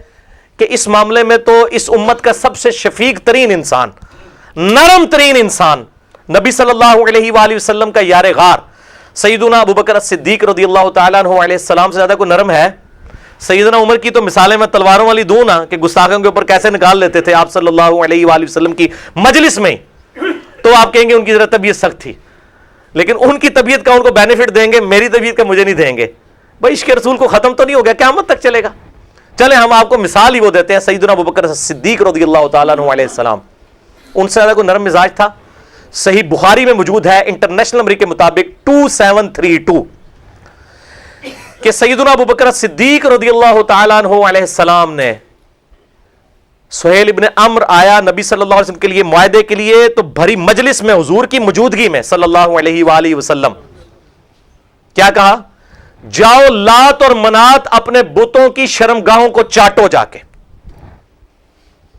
کہ اس معاملے میں تو اس امت کا سب سے شفیق ترین انسان, نرم ترین انسان, نبی صلی اللہ علیہ وآلہ وسلم کا یار غار سیدنا ابوبکر صدیق رضی اللہ تعالیٰ عنہ علیہ السلام سے زیادہ کوئی نرم ہے؟ سیدنا عمر کی تو مثالیں میں تلواروں والی دوں نا کہ گستاخوں کے اوپر کیسے نکال لیتے تھے آپ صلی اللہ علیہ وآلہ وسلم کی مجلس میں, تو آپ کہیں گے ان کی ذرا طبیعت سخت تھی, لیکن ان کی طبیعت کا ان کو بینیفٹ دیں گے, میری طبیعت کا مجھے نہیں دیں گے. بھائی عشق رسول کو ختم تو نہیں ہو گیا, قیامت تک چلے گا. چلیں ہم آپ کو مثال ہی وہ دیتے ہیں, سیدنا ابوبکر صدیق رضی اللہ تعالیٰ عنہ علیہ السلام, ان سے زیادہ کوئی نرم مزاج تھا؟ صحیح بخاری میں موجود ہے انٹرنیشنل نمبر کے مطابق 2732 کہ سیدنا ابو بکر صدیق رضی اللہ تعالیٰ عنہ علیہ السلام نے سہیل ابن عمرو آیا نبی صلی اللہ علیہ وسلم کے لیے معاہدے کے لیے، تو بھری مجلس میں حضور کی موجودگی میں صلی اللہ علیہ وآلہ وسلم کیا کہا؟ جاؤ لات اور منات اپنے بتوں کی شرمگاہوں کو چاٹو جا کے،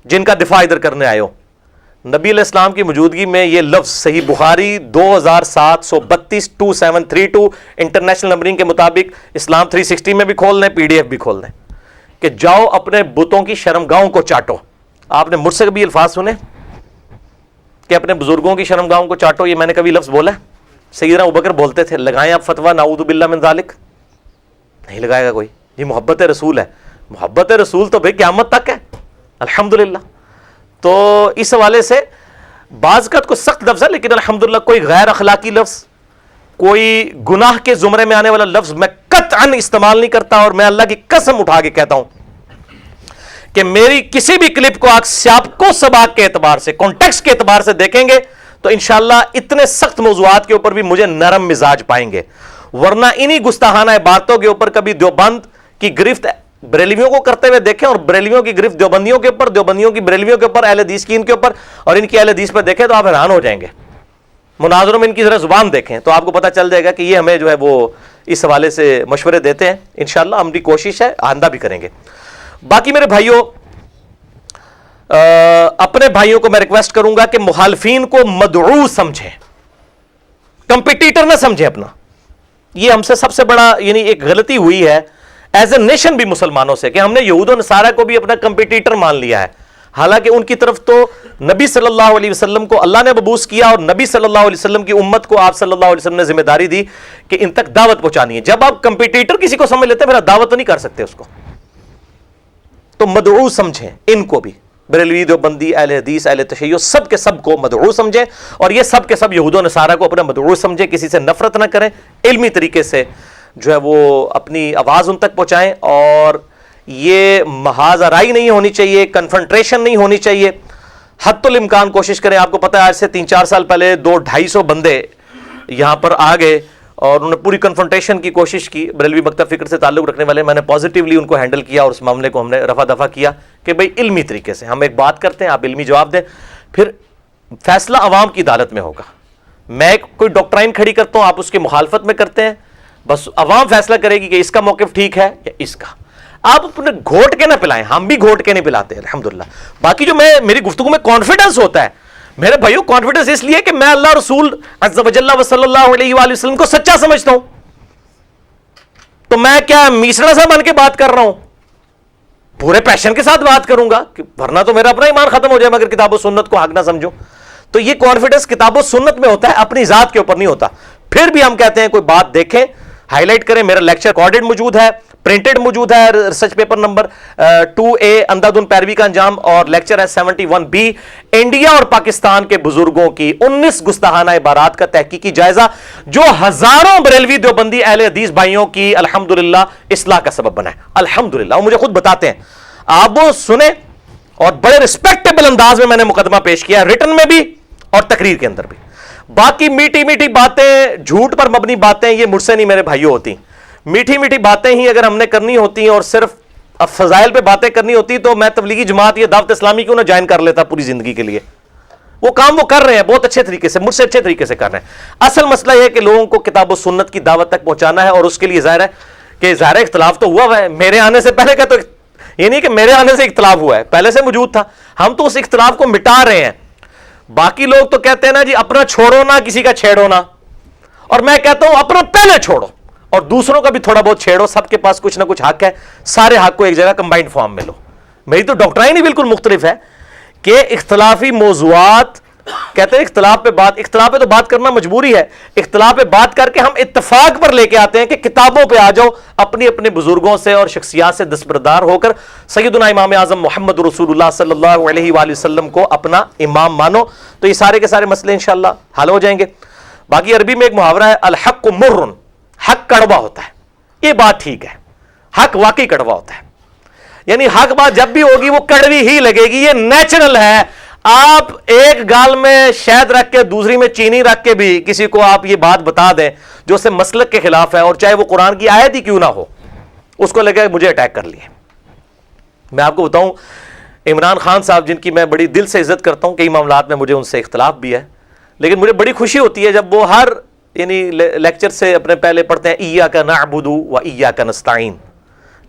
جن کا دفاع ادھر کرنے آئے ہو۔ نبی علیہ السلام کی موجودگی میں یہ لفظ صحیح بخاری 2732 2732 انٹرنیشنل نمبرنگ کے مطابق اسلام 360 میں بھی کھول دیں، PDF بھی کھول دیں کہ جاؤ اپنے بتوں کی شرمگاہوں کو چاٹو۔ آپ نے مجھ سے کبھی الفاظ سنے کہ اپنے بزرگوں کی شرمگاہوں کو چاٹو؟ یہ میں نے کبھی لفظ بولا ہے؟ سیدنا ابوبکر بولتے تھے، لگائیں آپ فتویٰ نعوذ باللہ من ذالک؟ نہیں لگائے گا کوئی، یہ محبت رسول ہے۔ محبت رسول تو بھئی قیامت تک ہے الحمدللہ۔ تو اس حوالے سے بعض کا کوئی سخت لفظ ہے، لیکن الحمدللہ کوئی غیر اخلاقی لفظ، کوئی گناہ کے زمرے میں آنے والا لفظ میں قطعاً استعمال نہیں کرتا، اور میں اللہ کی قسم اٹھا کے کہتا ہوں کہ میری کسی بھی کلپ کو آپ سیاق و سباق کے اعتبار سے، کانٹیکسٹ کے اعتبار سے دیکھیں گے تو انشاءاللہ اتنے سخت موضوعات کے اوپر بھی مجھے نرم مزاج پائیں گے، ورنہ انہی گستاخانہ باتوں کے اوپر کبھی دیوبند کی گرفت بریلویوں کو کرتے ہوئے دیکھیں، اور بریلویوں کی گرفت دیوبندیوں کے اوپر، دیوبندیوں کی بریلویوں کے اوپر، اہل حدیث کی ان کے اوپر، اور ان کی اہل حدیث پر دیکھیں تو آپ حیران ہو جائیں گے۔ مناظروں میں ان کی ذرا زبان دیکھیں تو آپ کو پتہ چل جائے گا کہ یہ ہمیں جو ہے وہ اس حوالے سے مشورے دیتے ہیں۔ انشاءاللہ ہماری کوشش ہے، آئندہ بھی کریں گے۔ باقی میرے بھائیوں، اپنے بھائیوں کو میں ریکویسٹ کروں گا کہ مخالفین کو مدعو سمجھیں، کمپٹیٹر نہ سمجھیں اپنا۔ یہ ہم سے سب سے بڑا یعنی ایک غلطی ہوئی ہے ایز اے نیشن بھی مسلمانوں سے، کہ ہم نے یہود و نصارہ کو بھی اپنا کمپٹیٹر مان لیا ہے، حالانکہ ان کی طرف تو نبی صلی اللہ علیہ وسلم کو اللہ نے مبعوث کیا، اور نبی صلی اللہ علیہ وسلم کی امت کو آپ صلی اللہ علیہ وسلم نے ذمہ داری دی کہ ان تک دعوت پہنچانی ہے۔ جب آپ کمپٹیٹر کسی کو سمجھ لیتے ہیں پھر آپ دعوت تو نہیں کر سکتے اس کو، تو مدعو سمجھیں ان کو بھی، بریلوی، دیوبندی، اہل حدیث، اہل تشیع، سب کے سب کو مدعو سمجھیں، اور یہ سب کے سب یہود و نصارہ کو اپنا مدعو سمجھیں، کسی سے نفرت نہ کریں، علمی طریقے سے جو ہے وہ اپنی آواز ان تک پہنچائیں، اور یہ محاذ آرائی نہیں ہونی چاہیے، کنفرنٹریشن نہیں ہونی چاہیے، حد الامکان کوشش کریں۔ آپ کو پتہ ہے آج سے 3-4 سال پہلے 200-250 بندے یہاں پر آ گئے اور انہوں نے پوری کنفرنٹیشن کی کوشش کی، بریلوی مکتب فکر سے تعلق رکھنے والے، میں نے پازیٹیولی ان کو ہینڈل کیا اور اس معاملے کو ہم نے رفع دفع کیا کہ بھئی علمی طریقے سے ہم ایک بات کرتے ہیں، آپ علمی جواب دیں، پھر فیصلہ عوام کی عدالت میں ہوگا۔ میں کوئی ڈاکٹرائن کھڑی کرتا ہوں، آپ اس کی مخالفت میں کرتے ہیں، بس عوام فیصلہ کرے گی کہ اس کا موقف ٹھیک ہے یا اس کا۔ آپ اپنے گھوٹ کے نہ پلائیں، ہم بھی گھوٹ کے نہیں پلاتے الحمدللہ۔ باقی جو میری گفتگو میں کانفیڈنس ہوتا ہے میرے بھائیوں، کانفیڈنس اس لیے کہ میں اللہ رسول عز و جل و صلی اللہ علیہ وآلہ وسلم کو سچا سمجھتا ہوں، تو میں کیا میسرا سا بن کے بات کر رہا ہوں؟ پورے پیشن کے ساتھ بات کروں گا، ورنہ تو میرا اپنا ایمان ختم ہو جائے مگر کتاب و سنت کو حق نہ سمجھوں۔ تو یہ کانفیڈنس کتاب و سنت میں ہوتا ہے، اپنی ذات کے اوپر نہیں ہوتا۔ پھر بھی ہم کہتے ہیں کوئی بات دیکھیں، ہائی لائٹ کریں۔ میرا لیکچر ریکارڈڈ موجود ہے، پرنٹڈ موجود ہے، ریسرچ پیپر نمبر 2A اندھادھن پیروی کا انجام، اور لیکچر ہے 71B انڈیا اور پاکستان کے بزرگوں کی 19 گستاخانہ عبارات کا تحقیقی جائزہ، جو ہزاروں بریلوی دیوبندی اہل حدیث بھائیوں کی الحمدللہ اصلاح کا سبب بنا ہے الحمدللہ۔ وہ مجھے خود بتاتے ہیں، آپ وہ سنیں، اور بڑے رسپیکٹیبل انداز میں نے مقدمہ پیش کیا، ریٹن میں بھی اور تقریر کے اندر بھی۔ باقی میٹھی میٹھی باتیں، جھوٹ پر مبنی باتیں، یہ مجھ سے نہیں میرے بھائیوں ہوتی۔ میٹھی میٹھی باتیں ہی اگر ہم نے کرنی ہوتی ہیں اور صرف فضائل پہ باتیں کرنی ہوتی تو میں تبلیغی جماعت یا دعوت اسلامی کیوں نہ جوائن کر لیتا پوری زندگی کے لیے۔ وہ کام وہ کر رہے ہیں بہت اچھے طریقے سے، مجھ سے اچھے طریقے سے کر رہے ہیں۔ اصل مسئلہ یہ ہے کہ لوگوں کو کتاب و سنت کی دعوت تک پہنچانا ہے، اور اس کے لیے ظاہر ہے کہ ظاہر اختلاف تو ہوا ہے، میرے آنے سے پہلے کا تو یہ نہیں کہ میرے آنے سے اختلاف ہوا ہے، پہلے سے موجود تھا، ہم تو اس اختلاف کو مٹا رہے ہیں۔ باقی لوگ تو کہتے ہیں نا جی اپنا چھوڑو نا کسی کا چھیڑو نا، اور میں کہتا ہوں اپنا پہلے چھوڑو اور دوسروں کا بھی تھوڑا بہت چھیڑو، سب کے پاس کچھ نہ کچھ حق ہے، سارے حق کو ایک جگہ کمبائنڈ فارم میں لو۔ میری تو ڈاکٹرائن ہی بالکل مختلف ہے کہ اختلافی موضوعات، کہتے ہیں اختلاف پہ تو بات کرنا مجبوری ہے، اختلاف پہ بات کر کے ہم اتفاق پر لے کے آتے ہیں کہ کتابوں پہ آ جاؤ، اپنی اپنے بزرگوں سے اور شخصیات سے دستبردار ہو کر سیدنا امام اعظم محمد رسول اللہ صلی اللہ علیہ وآلہ وسلم کو اپنا امام مانو، تو یہ سارے کے سارے مسئلے انشاءاللہ حل ہو جائیں گے۔ باقی عربی میں ایک محاورہ ہے، الحق مرن، حق کڑوا ہوتا ہے، یہ بات ٹھیک ہے، حق واقعی کڑوا ہوتا ہے، یعنی حق بات جب بھی ہوگی وہ کڑوی ہی لگے گی، یہ نیچرل ہے۔ آپ ایک گال میں شہد رکھ کے دوسری میں چینی رکھ کے بھی کسی کو آپ یہ بات بتا دیں جو اسے مسلک کے خلاف ہے، اور چاہے وہ قرآن کی آیت ہی کیوں نہ ہو، اس کو لگا کہ مجھے اٹیک کر لیے. میں آپ کو بتاؤں عمران خان صاحب جن کی میں بڑی دل سے عزت کرتا ہوں, کئی معاملات میں مجھے ان سے اختلاف بھی ہے, لیکن مجھے بڑی خوشی ہوتی ہے جب وہ ہر لیکچر سے اپنے پہلے پڑھتے ہیں ایاک نعبد و ایاک نستعین.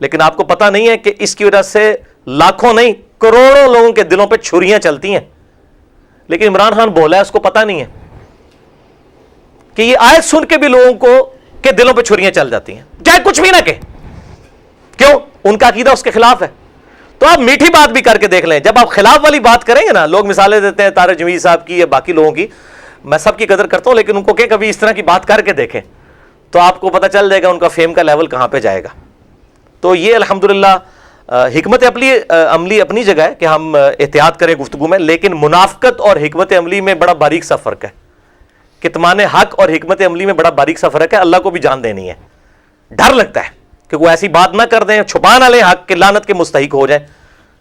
لیکن آپ کو پتہ نہیں ہے کہ اس کی وجہ سے لاکھوں نہیں کروڑوں لوگوں کے دلوں پہ چھریاں چلتی ہیں. لیکن عمران خان بولا ہے, اس کو پتہ نہیں ہے کہ یہ آیت سن کے بھی لوگوں کو کے دلوں پہ چھریاں چل جاتی ہیں, چاہے کچھ بھی نہ کہ. کیوں؟ ان کا عقیدہ اس کے خلاف ہے. تو آپ میٹھی بات بھی کر کے دیکھ لیں. جب آپ خلاف والی بات کریں گے نا, لوگ مثالیں دیتے ہیں طارق جمیل صاحب کی یا باقی لوگوں کی, میں سب کی قدر کرتا ہوں, لیکن ان کو کہ کبھی اس طرح کی بات کر کے دیکھیں تو آپ کو پتہ چل جائے گا ان کا فیم کا لیول کہاں پہ جائے گا. تو یہ الحمدللہ حکمت عملی اپنی جگہ ہے کہ ہم احتیاط کریں گفتگو میں, لیکن منافقت اور حکمت عملی میں بڑا باریک سا فرق ہے. کتمان حق اور حکمت عملی میں بڑا باریک سا فرق ہے. اللہ کو بھی جان دینی ہے. ڈر لگتا ہے کہ وہ ایسی بات نہ کر دیں, چھپا نہ لیں حق کے, لعنت کے مستحق ہو جائیں,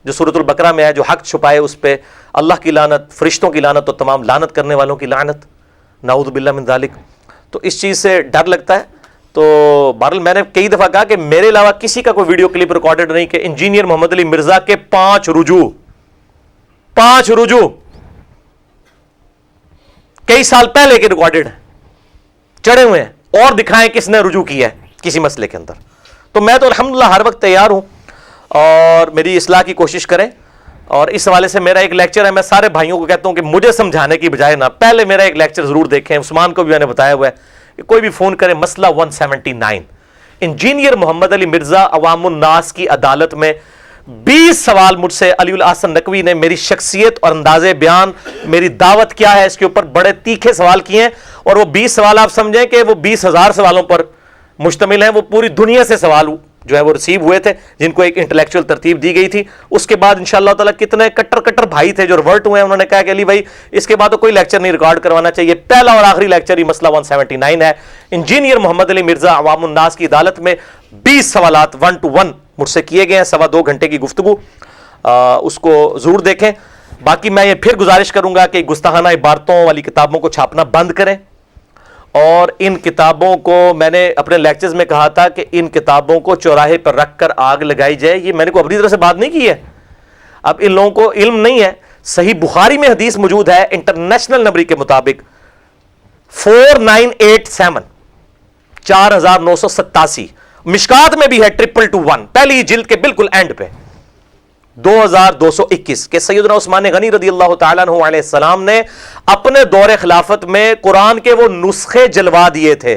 جو سورۃ البقرہ میں ہے, جو حق چھپائے اس پہ اللہ کی لعنت, فرشتوں کی لعنت اور تمام لعنت کرنے والوں کی لعنت, نعوذ باللہ من ذالک. تو اس چیز سے ڈر لگتا ہے. تو بہرحال میں نے کئی دفعہ کہا کہ میرے علاوہ کسی کا کوئی ویڈیو کلپ ریکارڈڈ نہیں کہ انجینئر محمد علی مرزا کے 5 رجوع کئی سال پہلے کے ریکارڈڈ ہیں, چڑھے ہوئے ہیں, اور دکھائیں کس نے رجوع کیا ہے کسی مسئلے کے اندر. تو میں تو الحمدللہ ہر وقت تیار ہوں, اور میری اصلاح کی کوشش کریں. اور اس حوالے سے میرا ایک لیکچر ہے, میں سارے بھائیوں کو کہتا ہوں کہ مجھے سمجھانے کی بجائے نا پہلے میرا ایک لیکچر ضرور دیکھیں. عثمان کو بھی میں نے بتایا ہوا ہے کہ کوئی بھی فون کرے, مسئلہ 179, انجینئر محمد علی مرزا عوام الناس کی عدالت میں 20 سوال مجھ سے علی الاحسن نقوی نے میری شخصیت اور انداز بیان, میری دعوت کیا ہے, اس کے اوپر بڑے تیکھے سوال کیے ہیں. اور وہ 20 سوال آپ سمجھیں کہ وہ 20,000 سوالوں پر مشتمل ہیں. وہ پوری دنیا سے سوال جو ہے وہ ریسیو ہوئے تھے, جن کو ایک انٹلیکچوئل ترتیب دی گئی تھی. اس کے بعد انشاءاللہ تعالیٰ کتنے کٹر بھائی تھے جو ریورٹ ہوئے ہیں, انہوں نے کہا کہ علی بھائی اس کے بعد تو کوئی لیکچر نہیں ریکارڈ کروانا چاہیے, پہلا اور آخری لیکچر ہی مسئلہ 179 ہے. انجینئر محمد علی مرزا عوام الناس کی عدالت میں 20 سوالات 1 to 1 مجھ سے کیے گئے ہیں, 2.25 گھنٹے کی گفتگو. اس کو ضرور دیکھیں. باقی میں یہ پھر گزارش کروں گا کہ گستاخانہ عبارتوں والی کتابوں کو چھاپنا بند کریں, اور ان کتابوں کو میں نے اپنے لیکچرز میں کہا تھا کہ ان کتابوں کو چوراہے پر رکھ کر آگ لگائی جائے. یہ میں نے کوئی اپنی طرح سے بات نہیں کی ہے. اب ان لوگوں کو علم نہیں ہے. صحیح بخاری میں حدیث موجود ہے انٹرنیشنل نمبر کے مطابق 4987 4987. مشکات میں بھی ہے 221, پہلی جلد کے بالکل اینڈ پہ 2221 کہ سیدنا عثمان غنی رضی اللہ تعالیٰ عنہ علیہ السلام نے اپنے دور خلافت میں قرآن کے وہ نسخے جلوا دیے تھے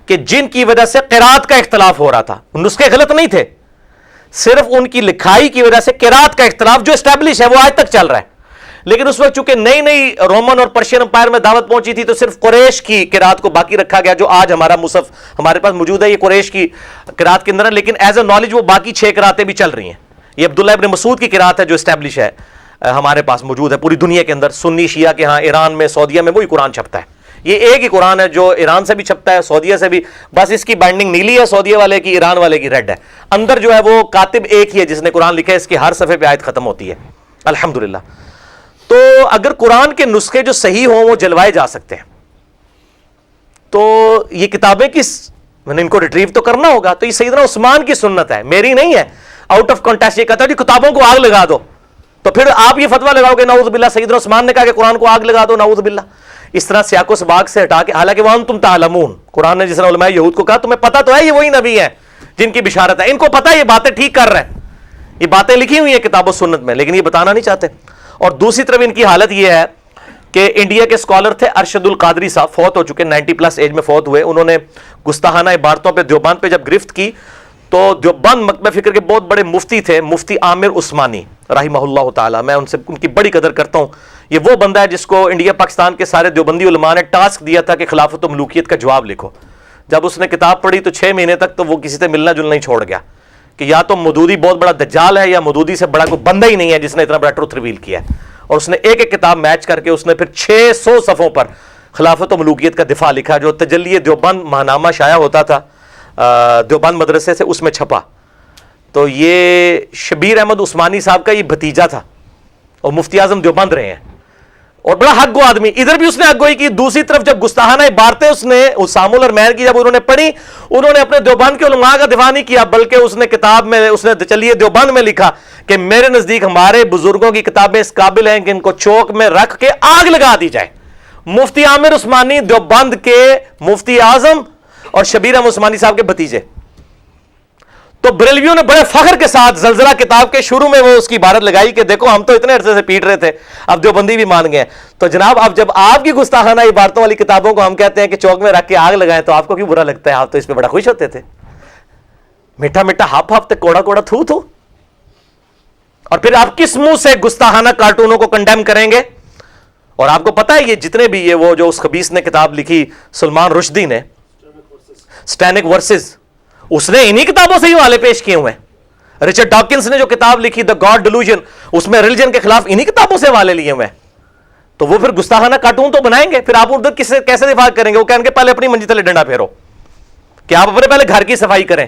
کہ جن کی وجہ سے قرات کا اختلاف ہو رہا تھا. نسخے غلط نہیں تھے, صرف ان کی لکھائی کی وجہ سے قرات کا اختلاف جو اسٹیبلش ہے وہ آج تک چل رہا ہے. لیکن اس وقت چونکہ نئی نئی رومن اور پرشین امپائر میں دعوت پہنچی تھی, تو صرف قریش کی قرات کو باقی رکھا گیا. جو آج ہمارا مصحف ہمارے پاس موجود ہے یہ قریش کی قرات کے اندر ہے, لیکن ایز اے نالج وہ باقی 6 قراتیں بھی چل رہی ہیں. یہ عبداللہ ابن مسعود کی قرات ہے جو اسٹیبلش ہے, ہمارے پاس موجود ہے پوری دنیا کے اندر. سنی شیعہ کے ہاں ایران میں, سعودیہ میں وہی قرآن چھپتا ہے. یہ ایک ہی قرآن ہے جو ایران سے بھی چھپتا ہے, سعودیہ سے بھی, بس اس کی بائنڈنگ نیلی ہے سعودیہ والے کی, ایران والے کی ریڈ ہے. اندر جو ہے وہ کاتب ایک ہی ہے جس نے قرآن لکھا ہے, اس کی ہر صفحے پہ آیت ختم ہوتی ہے الحمدللہ. تو اگر قرآن کے نسخے جو صحیح ہوں وہ جلوائے جا سکتے ہیں, تو یہ کتابیں میں نے ان کو ریٹریو تو کرنا ہوگا. تو یہ سیدنا عثمان کی سنت ہے, میری نہیں ہے. آؤٹ آف کانٹیکسٹ یہ کہتا ہے کہ کتابوں کو آگ لگا دو, تو پھر آپ یہ فتویٰ لگاؤ گے نعوذ باللہ سیدنا عثمان نے کہا کہ قرآن کو آگ لگا دو, نعوذ باللہ. اس طرح سیاق و سباق سے ہٹا کے, حالانکہ وَأَنْتُمْ تَعْلَمُونَ, قرآن نے جس طرح علماء یہود کو کہا تمہیں پتہ تو ہے یہ وہی نبی ہیں جن کی بشارت ہے, ان کو پتہ ہے یہ باتیں ٹھیک کر رہے ہیں, یہ باتیں لکھی ہوئی ہیں کتاب و سنت میں, لیکن یہ بتانا نہیں چاہتے. اور دوسری طرف ان کی حالت یہ ہے کہ انڈیا کے اسکالر تھے ارشد القادری صاحب, فوت ہو چکے, 90+ ایج میں فوت ہوئے. انہوں نے گستاخانہ عبارتوں پہ دیوبند پہ جب گرفت کی, تو دیوبند مکتبہ فکر کے بہت بڑے مفتی تھے, مفتی عامر عثمانی رحمہ اللہ تعالی, میں ان کی بڑی قدر کرتا ہوں. یہ وہ بندہ ہے جس کو انڈیا پاکستان کے سارے دیوبندی علماء نے ٹاسک دیا تھا کہ خلافت و ملوکیت کا جواب لکھو. جب اس نے کتاب پڑھی تو 6 مہینے تک تو وہ کسی سے ملنا جلنا ہی چھوڑ گیا کہ یا تو مودودی بہت بڑا دجال ہے یا مودودی سے بڑا کوئی بندہ ہی نہیں ہے جس نے اتنا بڑا ٹروتھ ریویل کیا ہے. اور اس نے ایک ایک کتاب میچ کر کے اس نے پھر 600 صفحوں پر خلافت و ملوکیت کا دفاع لکھا, جو تجلی دیوبند ماہنامہ شائع ہوتا تھا دیوبند مدرسے سے, اس میں چھپا. تو یہ شبیر احمد عثمانی صاحب کا یہ بھتیجا تھا اور مفتی اعظم دیوبند رہے ہیں. اور بڑا حق گو آدمی, ادھر بھی اس نے حق گوئی کی, دوسری طرف جب گستاخانہ عبارتیں اس نے اسامہ الرحمن کی جب انہوں نے پڑھی, انہوں نے اپنے دیوبند کے علماء کا دفاع نہیں کیا, بلکہ اس نے کتاب میں, اس نے چلیے دیوبند میں لکھا کہ میرے نزدیک ہمارے بزرگوں کی کتابیں اس قابل ہیں کہ ان کو چوک میں رکھ کے آگ لگا دی جائے. مفتی عامر عثمانی دیوبند کے مفتی اعظم اور شبیر احمد عثمانی صاحب کے بھتیجے. تو بریلویوں نے بڑے فخر کے ساتھ زلزلہ کتاب کے شروع میں وہ اس کی عبارت لگائی کہ دیکھو ہم تو اتنے عرصے سے پیٹ رہے تھے, اب دیوبندی بھی مان گئے. تو جناب اب جب آپ کی گستاخانہ عبارتوں والی کتابوں کو ہم کہتے ہیں کہ چوک میں رکھ کے آگ لگائیں تو آپ کو کیوں برا لگتا ہے؟ آپ تو اس پہ بڑا خوش ہوتے تھے. میٹھا میٹھا ہپ ہپ تے کوڑا کوڑا تھو تھو, اور پھر آپ کس منہ سے گستاخانہ کارٹونوں کو کنڈیم کریں گے؟ اور آپ کو پتا ہے یہ جتنے بھی یہ وہ جو اس خبیث نے کتاب لکھی سلمان رشدی نے, سٹینک ورسز, اس نے انہی کتابوں سے ہی حوالے پیش کیے ہوئے ہیں. رچرڈ ڈاکنز نے جو کتاب لکھی دا گاڈ ڈیلوژن, اس میں ریلیجن کے خلاف انہی کتابوں سے حوالے لیے ہوئے ہیں. تو وہ پھر گستاخانہ کارٹون تو بنائیں گے, پھر آپ ادھر کیسے دفاع کریں گے؟ وہ کہیں گے پہلے اپنی منجی تلے ڈنڈا پھیرو, کہ آپ اپنے پہلے گھر کی صفائی کریں.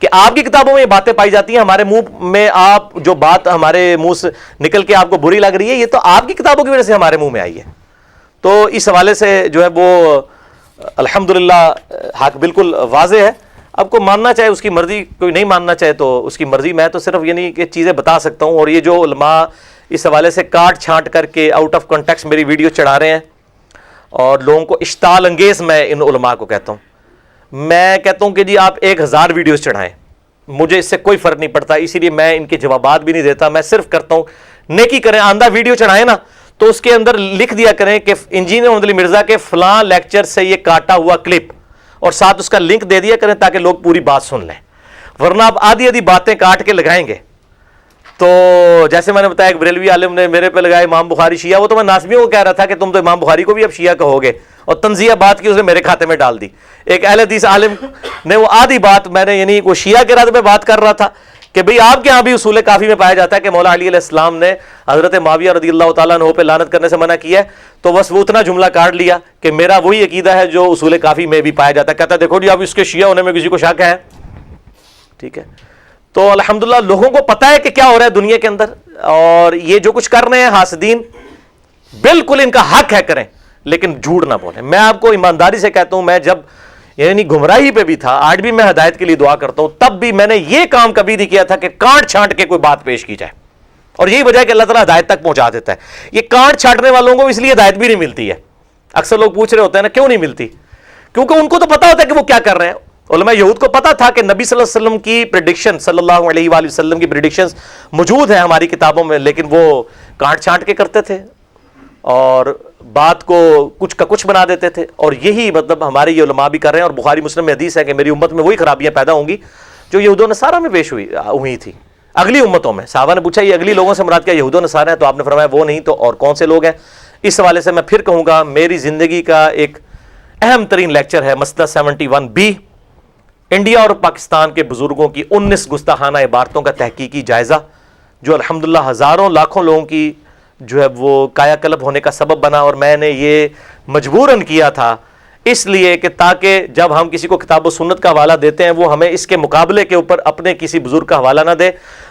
کہ آپ کی کتابوں میں یہ باتیں پائی جاتی ہیں, ہمارے منہ میں آپ جو بات ہمارے منہ سے نکل کے آپ کو بری لگ رہی ہے, یہ تو آپ کی کتابوں کی وجہ سے ہمارے منہ میں آئی ہے. تو اس حوالے سے جو ہے وہ الحمدللہ حق بالکل واضح ہے. آپ کو ماننا چاہے اس کی مرضی, کوئی نہیں ماننا چاہے تو اس کی مرضی. میں تو صرف یعنی کہ چیزیں بتا سکتا ہوں. اور یہ جو علماء اس حوالے سے کاٹ چھانٹ کر کے آؤٹ آف کنٹیکسٹ میری ویڈیو چڑھا رہے ہیں اور لوگوں کو اشتعال انگیز, میں ان علماء کو کہتا ہوں, میں کہتا ہوں کہ جی آپ 1000 ویڈیوز چڑھائیں, مجھے اس سے کوئی فرق نہیں پڑتا. اسی لیے میں ان کے جوابات بھی نہیں دیتا. میں صرف کرتا ہوں نیکی کریں. آندھا ویڈیو چڑھائیں نا تو اس کے اندر لکھ دیا کریں کہ انجینئر محمد علی مرزا کے فلاں لیکچر سے یہ کاٹا ہوا کلپ, اور ساتھ اس کا لنک دے دیا کریں تاکہ لوگ پوری بات سن لیں. ورنہ آپ آدھی آدھی باتیں کاٹ کے لگائیں گے. تو جیسے میں نے بتایا ایک بریلوی عالم نے میرے پہ لگایا امام بخاری شیعہ, وہ تو میں ناسبیوں کو کہہ رہا تھا کہ تم تو امام بخاری کو بھی اب شیعہ کہو گے, اور تنزیہ بات کی اس نے میرے کھاتے میں ڈال دی. ایک اہل حدیث عالم نے وہ آدھی بات, میں نے یعنی وہ شیعہ کے رد میں بات کر رہا تھا کہ بھئی آپ کے ہاں بھی اصول کافی میں پایا جاتا ہے کہ مولا علی علیہ السلام نے حضرت معاویہ رضی اللہ تعالیٰ عنہ پہ لعنت کرنے سے منع کیا ہے. تو بس وہ اتنا جملہ کاٹ لیا کہ میرا وہی عقیدہ ہے جو اصول کافی میں بھی پایا جاتا ہے. کہتا ہے دیکھو جی اب اس کے شیعہ ہونے میں کسی کو شک ہے. ٹھیک ہے, تو الحمدللہ لوگوں کو پتا ہے کہ کیا ہو رہا ہے دنیا کے اندر, اور یہ جو کچھ کر رہے ہیں حاسدین بالکل ان کا حق ہے کریں, لیکن جھوٹ نہ بولیں. میں آپ کو ایمانداری سے کہتا ہوں, میں جب یعنی گمراہی پہ بھی تھا, آج بھی میں ہدایت کے لیے دعا کرتا ہوں, تب بھی میں نے یہ کام کبھی نہیں کیا تھا کہ کانٹ چھانٹ کے کوئی بات پیش کی جائے. اور یہی وجہ ہے کہ اللہ تعالیٰ ہدایت تک پہنچا دیتا ہے. یہ کانٹ چھانٹنے والوں کو اس لیے ہدایت بھی نہیں ملتی ہے. اکثر لوگ پوچھ رہے ہوتے ہیں نا کیوں نہیں ملتی, کیونکہ ان کو تو پتا ہوتا ہے کہ وہ کیا کر رہے ہیں. علماء یہود کو پتا تھا کہ نبی صلی اللہ علیہ وسلم کی پریڈکشن, صلی اللہ علیہ وآلہ وسلم کی پریڈکشنز موجود ہیں ہماری کتابوں میں, لیکن وہ کانٹ چھانٹ کے کرتے تھے اور بات کو کچھ کا کچھ بنا دیتے تھے. اور یہی مطلب ہمارے یہ علماء بھی کر رہے ہیں. اور بخاری مسلم میں حدیث ہے کہ میری امت میں وہی خرابیاں پیدا ہوں گی جو یہود و نصارہ میں پیش ہوئی تھی اگلی امتوں میں. صحابہ نے پوچھا یہ اگلی لوگوں سے مراد کیا یہود و نصارہ ہیں؟ تو آپ نے فرمایا وہ نہیں تو اور کون سے لوگ ہیں؟ اس حوالے سے میں پھر کہوں گا, میری زندگی کا ایک اہم ترین لیکچر ہے مسئلہ 71B, انڈیا اور پاکستان کے بزرگوں کی 19 گستاخانہ عبارتوں کا تحقیقی جائزہ, جو الحمدللہ ہزاروں لاکھوں لوگوں کی جو ہے وہ کایا کلب ہونے کا سبب بنا. اور میں نے یہ مجبوراً کیا تھا اس لیے کہ تاکہ جب ہم کسی کو کتاب و سنت کا حوالہ دیتے ہیں وہ ہمیں اس کے مقابلے کے اوپر اپنے کسی بزرگ کا حوالہ نہ دے,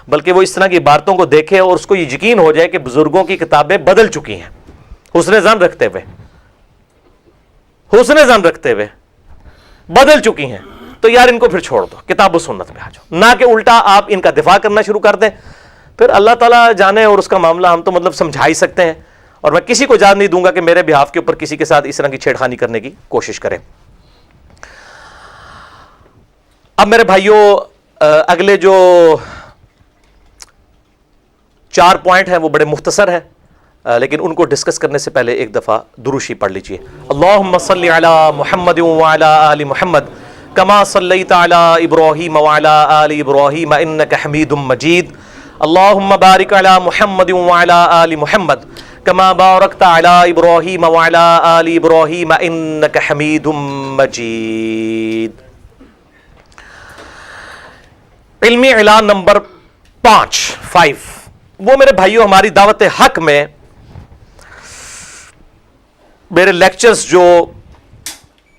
بلکہ وہ اس طرح کی عبارتوں کو دیکھے اور اس کو یہ یقین ہو جائے کہ بزرگوں کی کتابیں بدل چکی ہیں, حسن ظن رکھتے ہوئے بدل چکی ہیں. تو یار ان کو پھر چھوڑ دو, کتاب و سنت پہ آ جاؤ, نہ کہ الٹا آپ ان کا دفاع کرنا شروع کر دیں. پھر اللہ تعالیٰ جانے اور اس کا معاملہ, ہم تو مطلب سمجھا ہی سکتے ہیں. اور میں کسی کو اجازت نہیں دوں گا کہ میرے بہاف کے اوپر کسی کے ساتھ اس طرح کی چھیڑخانی کرنے کی کوشش کرے. اب میرے بھائیوں اگلے جو 4 پوائنٹ ہیں وہ بڑے مختصر ہیں, لیکن ان کو ڈسکس کرنے سے پہلے ایک دفعہ درود شریف پڑھ لیجئے. اللہم صلی علی محمد وعلی آل محمد کما صلیت علی ابراہیم وعلی آل ابراہیم انک حمید مجید. اللہم بارک علی محمد وعلی آل محمد کما بارکت علی ابراہیم وعلی آل ابراہیم انک حمید مجید. علمی اعلان نمبر 5 وہ میرے بھائیوں ہماری دعوت حق میں میرے لیکچرز جو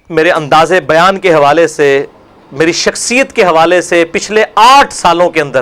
میرے انداز بیان کے حوالے سے, میری شخصیت کے حوالے سے پچھلے 8 سالوں کے اندر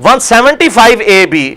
175AB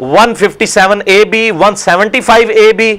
157AB, 175AB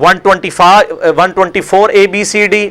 124A-B-C-D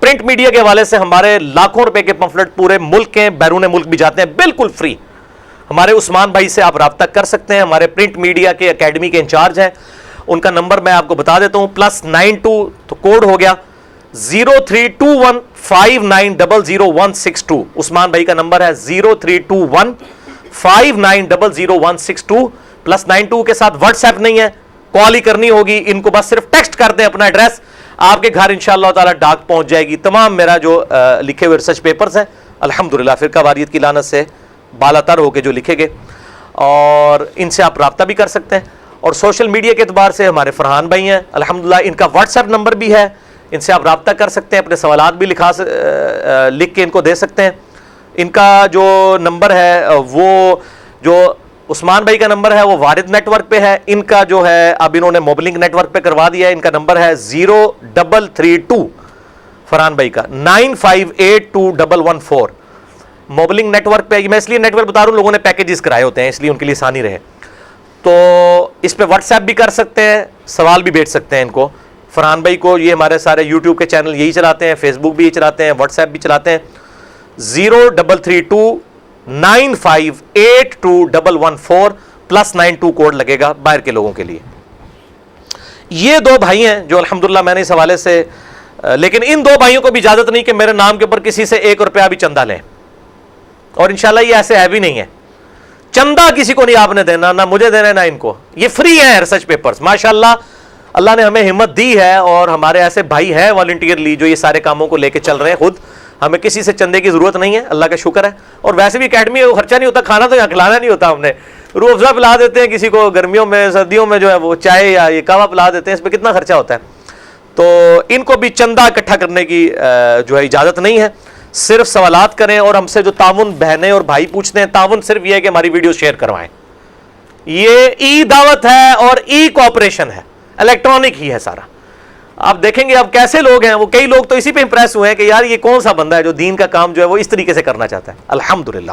print media کے حوالے سے ہمارے لاکھوں روپے کے پمفلٹ پورے ملک کے بیرون ملک بھی جاتے ہیں بالکل فری. ہمارے عثمان بھائی سے آپ رابطہ کر سکتے ہیں, ہمارے پرنٹ میڈیا کے اکیڈمی کے انچارج ہیں. ان کا نمبر میں آپ کو بتا دیتا ہوں, +92 تو کوڈ ہو گیا 032159000162. عثمان بھائی کا نمبر ہے 032159000162. +92 کے ساتھ واٹس ایپ نہیں ہے, کال ہی کرنی ہوگی. ان کو بس صرف ٹیکسٹ کر دیں اپنا ایڈریس, آپ کے گھر انشاءاللہ تعالی ڈاک پہنچ جائے گی. تمام میرا جو لکھے ہوئے ریسرچ پیپرز ہیں الحمدللہ فرقہ واریت کی لعنت سے بالا تر ہو کے جو لکھے گئے, اور ان سے آپ رابطہ بھی کر سکتے ہیں. اور سوشل میڈیا کے اعتبار سے ہمارے فرحان بھائی ہیں الحمدللہ, ان کا واٹس ایپ نمبر بھی ہے, ان سے آپ رابطہ کر سکتے ہیں, اپنے سوالات بھی لکھ کے ان کو دے سکتے ہیں. ان کا جو نمبر ہے وہ جو عثمان بھائی کا نمبر ہے وہ وارد نیٹ ورک پہ ہے, ان کا جو ہے اب انہوں نے موبلنگ نیٹ ورک پہ کروا دیا ہے. ان کا نمبر ہے 0332 فرحان بھائی کا 958214. موبلنگ نیٹ ورک پہ, میں اس لیے نیٹ ورک بتا رہا ہوں, لوگوں نے پیکیجز کرائے ہوتے ہیں اس لیے ان کے لیے آسانی رہے. تو اس پہ واٹس ایپ بھی کر سکتے ہیں, سوال بھی بھیج سکتے ہیں ان کو. فرحان بھائی کو یہ ہمارے سارے یوٹیوب کے چینل یہی چلاتے ہیں, فیس بک بھی یہی چلاتے ہیں, واٹس ایپ بھی چلاتے ہیں. 0332958214 +92 کوڈ لگے گا باہر کے لوگوں کے لیے. یہ دو بھائی ہیں جو الحمدللہ میں نے اس حوالے سے, لیکن ان دو بھائیوں کو بھی اجازت نہیں کہ میرے نام کے اوپر کسی سے 1 روپیہ بھی چندہ لیں, اور انشاءاللہ یہ ایسے ہے بھی نہیں ہے. چندہ کسی کو نہیں آپ نے دینا, نہ مجھے دینا نہ ان کو. یہ فری ہیں ریسرچ پیپرز ماشاءاللہ. اللہ نے ہمیں ہمت دی ہے, اور ہمارے ایسے بھائی ہیں والنٹیئرلی جو یہ سارے کاموں کو لے کے چل رہے ہیں خود. ہمیں کسی سے چندے کی ضرورت نہیں ہے, اللہ کا شکر ہے. اور ویسے بھی اکیڈمی کو خرچہ نہیں ہوتا, کھانا تو یہاں کھلانا نہیں ہوتا. ہم نے روح افزا پلا دیتے ہیں کسی کو, گرمیوں میں سردیوں میں جو ہے وہ چائے یا یہ کہوہ پلا دیتے ہیں, اس پہ کتنا خرچہ ہوتا ہے. تو ان کو بھی چندہ اکٹھا کرنے کی جو ہے اجازت نہیں ہے. صرف سوالات کریں, اور ہم سے جو تعاون بہنیں اور بھائی پوچھتے ہیں, تعاون صرف یہ ہے کہ ہماری ویڈیو شیئر کروائیں. یہ ای دعوت ہے اور ای کوآپریشن ہے, الیکٹرانک ہی ہے سارا. آپ دیکھیں گے اب کیسے لوگ ہیں, وہ کئی لوگ تو اسی پہ امپریس ہوئے ہیں کہ یار یہ کون سا بندہ ہے جو دین کا کام جو ہے وہ اس طریقے سے کرنا چاہتا ہے. الحمدللہ.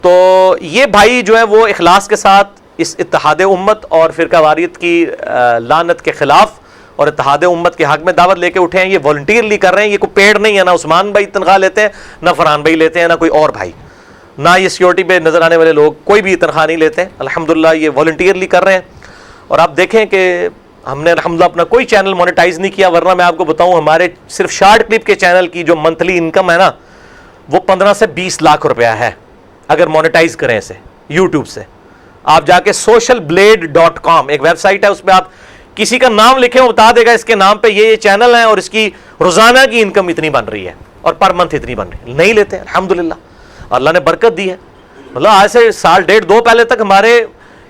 تو یہ بھائی جو ہے وہ اخلاص کے ساتھ اس اتحاد امت اور فرقہ واریت کی لعنت کے خلاف اور اتحاد امت کے حق میں دعوت لے کے اٹھے ہیں. یہ والنٹیئرلی کر رہے ہیں, یہ کوئی پیڈ نہیں ہے. نہ عثمان بھائی تنخواہ لیتے ہیں, نہ فرحان بھائی لیتے ہیں, نہ کوئی اور بھائی, نہ یہ سیکورٹی پہ نظر آنے والے لوگ, کوئی بھی تنخواہ نہیں لیتے. الحمدللہ یہ والنٹیئرلی کر رہے ہیں. اور آپ دیکھیں کہ ہم نے الحمدللہ اپنا کوئی چینل مونیٹائز نہیں کیا, ورنہ میں آپ کو بتاؤں ہمارے صرف شارٹ کلپ کے چینل کی جو منتھلی انکم ہے نا وہ 15 سے 20 لاکھ روپیہ ہے اگر مونیٹائز کریں اسے یوٹیوب سے. آپ جا کے socialblade.com ایک ویب سائٹ ہے, اس پہ آپ کسی کا نام لکھیں وہ بتا دے گا اس کے نام پہ یہ چینل ہے اور اس کی روزانہ کی انکم اتنی بن رہی ہے اور پر منتھ اتنی بن رہی ہے. نہیں لیتے الحمدللہ, اللہ نے برکت دی ہے. مطلب آج سے سال ڈیڑھ دو پہلے تک ہمارے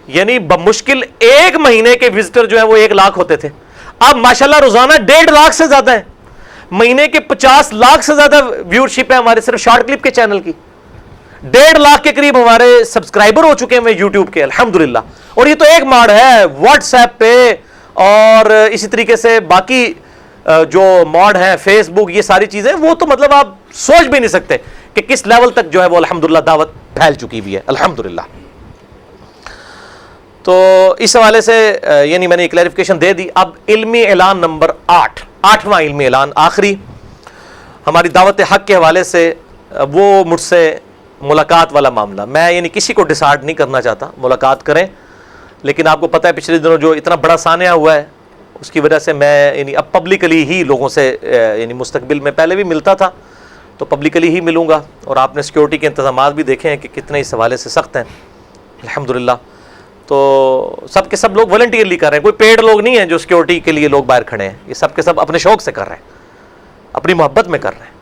یعنی بمشکل 1 مہینے کے وزٹر جو ہیں وہ 1 لاکھ ہوتے تھے. اب ماشاءاللہ روزانہ 1.5 لاکھ سے زیادہ ہے, مہینے کے 50 لاکھ سے زیادہ ویورشپ ہے ہمارے صرف شارٹ کلپ کے چینل کی. 1.5 لاکھ کے قریب ہمارے سبسکرائبر ہو چکے ہیں یوٹیوب کے الحمدللہ. اور یہ تو ایک ماڈ ہے, واٹس ایپ پہ اور اسی طریقے سے باقی جو موڈ ہیں فیس بک, یہ ساری چیزیں وہ تو مطلب آپ سوچ بھی نہیں سکتے کہ کس لیول تک جو ہے وہ الحمدللہ دعوت پھیل چکی بھی ہے الحمدللہ. تو اس حوالے سے یعنی میں نے کلیریفیکیشن دے دی. اب علمی اعلان نمبر 8واں علمی اعلان آخری ہماری دعوت حق کے حوالے سے, وہ مجھ سے ملاقات والا معاملہ. میں یعنی کسی کو ڈسارڈ نہیں کرنا چاہتا, ملاقات کریں, لیکن آپ کو پتہ ہے پچھلے دنوں جو اتنا بڑا سانحہ ہوا ہے اس کی وجہ سے میں یعنی اب پبلکلی ہی لوگوں سے یعنی مستقبل میں پہلے بھی ملتا تھا تو پبلکلی ہی ملوں گا. اور آپ نے سیکورٹی کے انتظامات بھی دیکھے ہیں کہ کتنے اس حوالے سے سخت ہیں الحمدللہ. تو سب کے سب لوگ والنٹیئرلی کر رہے ہیں, کوئی پیڈ لوگ نہیں ہیں جو سیکورٹی کے لیے لوگ باہر کھڑے ہیں. یہ سب کے سب اپنے شوق سے کر رہے ہیں, اپنی محبت میں کر رہے ہیں.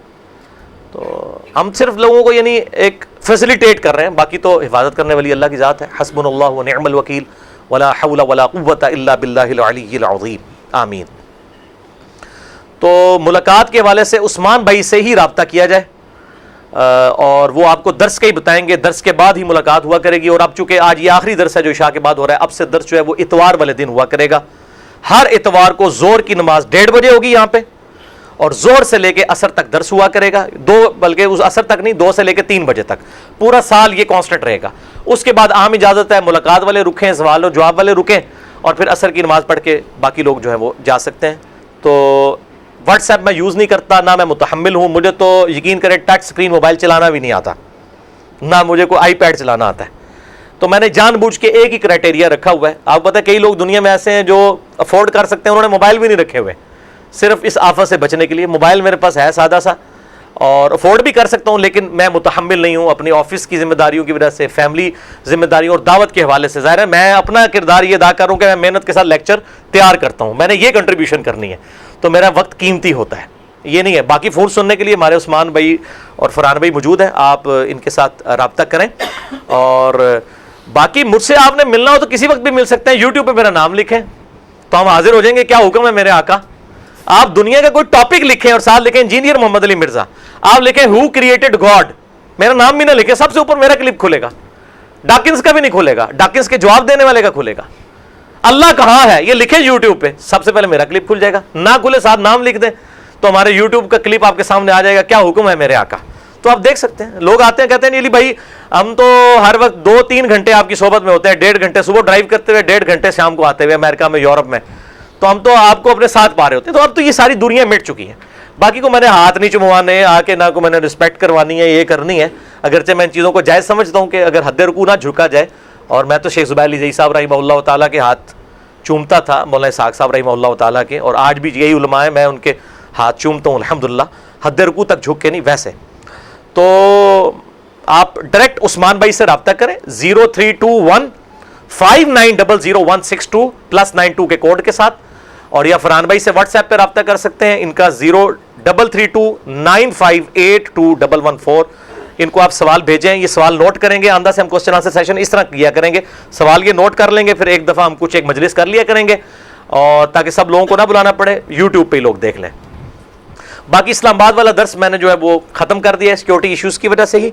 تو ہم صرف لوگوں کو یعنی ایک فیسیلیٹیٹ کر رہے ہیں, باقی تو حفاظت کرنے والی اللہ کی ذات ہے. حسبنا اللہ ونعم الوکیل ولا حول ولا قوت الا باللہ العلی العظیم, آمین. تو ملاقات کے حوالے سے عثمان بھائی سے ہی رابطہ کیا جائے, اور وہ آپ کو درس کے ہی بتائیں گے. درس کے بعد ہی ملاقات ہوا کرے گی. اور اب چونکہ آج یہ آخری درس ہے جو عشاء کے بعد ہو رہا ہے, اب سے درس جو ہے وہ اتوار والے دن ہوا کرے گا. ہر اتوار کو زور کی نماز 1:30 بجے ہوگی یہاں پہ, اور زور سے لے کے عصر تک درس ہوا کرے گا. بلکہ اس عصر تک نہیں, 2 سے لے کے 3 بجے تک پورا سال یہ کانسٹنٹ رہے گا. اس کے بعد عام اجازت ہے ملاقات والے رکیں, سوال و جواب والے رکیں, اور پھر عصر کی نماز پڑھ کے باقی لوگ جو ہے وہ جا سکتے ہیں. تو واٹس ایپ میں یوز نہیں کرتا، نہ میں متحمل ہوں. مجھے تو یقین کریں ٹچ سکرین موبائل چلانا بھی نہیں آتا، نہ مجھے کوئی آئی پیڈ چلانا آتا ہے. تو میں نے جان بوجھ کے ایک ہی کرائٹیریا رکھا ہوا ہے. آپ پتہ ہے کئی لوگ دنیا میں ایسے ہیں جو افورڈ کر سکتے ہیں، انہوں نے موبائل بھی نہیں رکھے ہوئے، صرف اس آفت سے بچنے کے لیے. موبائل میرے پاس ہے سادہ سا، اور افورڈ بھی کر سکتا ہوں، لیکن میں متحمل نہیں ہوں اپنی آفس کی ذمہ داریوں کی وجہ سے، فیملی ذمہ داریوں اور دعوت کے حوالے سے. ظاہر ہے میں اپنا کردار یہ ادا کروں کہ میں محنت کے ساتھ لیکچر تیار کرتا ہوں، میں نے یہ کنٹریبیوشن کرنی ہے، تو میرا وقت قیمتی ہوتا ہے، یہ نہیں ہے. باقی فون سننے کے لیے ہمارے عثمان بھائی اور فرحان بھائی موجود ہیں، آپ ان کے ساتھ رابطہ کریں. اور باقی مجھ سے آپ نے ملنا ہو تو کسی وقت بھی مل سکتے ہیں. یوٹیوب پہ میرا نام لکھیں تو ہم حاضر ہو جائیں گے. کیا حکم ہے میرے آقا. آپ دنیا کا کوئی ٹاپک لکھیں اور ساتھ لکھیں انجینئر محمد علی مرزا. آپ لکھیں ہو کریٹڈ گاڈ، میرا نام بھی نہ لکھیں، سب سے اوپر میرا کلپ کھلے گا. ڈاکنز کا بھی نہیں کھلے گا، ڈاکنز کے جواب دینے والے کا کھلے گا. اللہ کہاں ہے یہ لکھیں یوٹیوب پہ، سب سے پہلے میرا کلپ کھل جائے گا. نہ کھلے ساتھ نام لکھ دیں تو ہمارے یوٹیوب کا کلپ آپ کے سامنے آ جائے گا. کیا حکم ہے میرے آقا. تو آپ دیکھ سکتے ہیں. لوگ آتے ہیں کہتے ہیں نہیں علی بھائی ہم تو ہر وقت 2-3 گھنٹے آپ کی صحبت میں ہوتے ہیں، 1.5 گھنٹے صبح ڈرائیو کرتے ہوئے، 1.5 گھنٹے شام کو آتے ہوئے امریکہ میں، یورپ میں، تو ہم تو آپ کو اپنے ساتھ پا رہے ہوتے ہیں. تو اب تو یہ ساری دنیا مٹ چکی ہے. باقی کو میں نے ہاتھ نہیں چموانے آ کے، نہ کو میں نے رسپیکٹ کروانی ہے، یہ کرنی ہے. اگرچہ میں ان چیزوں کو جائز سمجھتا ہوں کہ اگر حد رکوع نہ جھکا جائے. اور میں تو شیخ زبیر علی زئی صاحب رحمہ اللہ تعالیٰ کے ہاتھ چومتا تھا، مولانا اسحاق صاحب رحمہ اللہ تعالیٰ کے، اور آج بھی یہی علماء ہیں، میں ان کے ہاتھ چومتا ہوں الحمدللہ. حد رکوع تک جھک کے نہیں ویسے. تو آپ ڈائریکٹ عثمان بھائی سے رابطہ کریں 032159000162 +92 کے کوڈ کے ساتھ. اور یا فرحان بھائی سے واٹس ایپ پہ رابطہ کر سکتے ہیں، ان کا 033295821114. ان کو آپ سوال بھیجیں، یہ سوال نوٹ کریں گے. آندہ سے ہم کوسچن آنسر سیشن اس طرح کیا کریں گے، سوال یہ نوٹ کر لیں گے، پھر ایک دفعہ ہم کچھ ایک مجلس کر لیا کریں گے، اور تاکہ سب لوگوں کو نہ بلانا پڑے، یوٹیوب پہ ہی لوگ دیکھ لیں. باقی اسلام آباد والا درس میں نے جو ہے وہ ختم کر دیا ہے سیکیورٹی ایشوز کی وجہ سے ہی.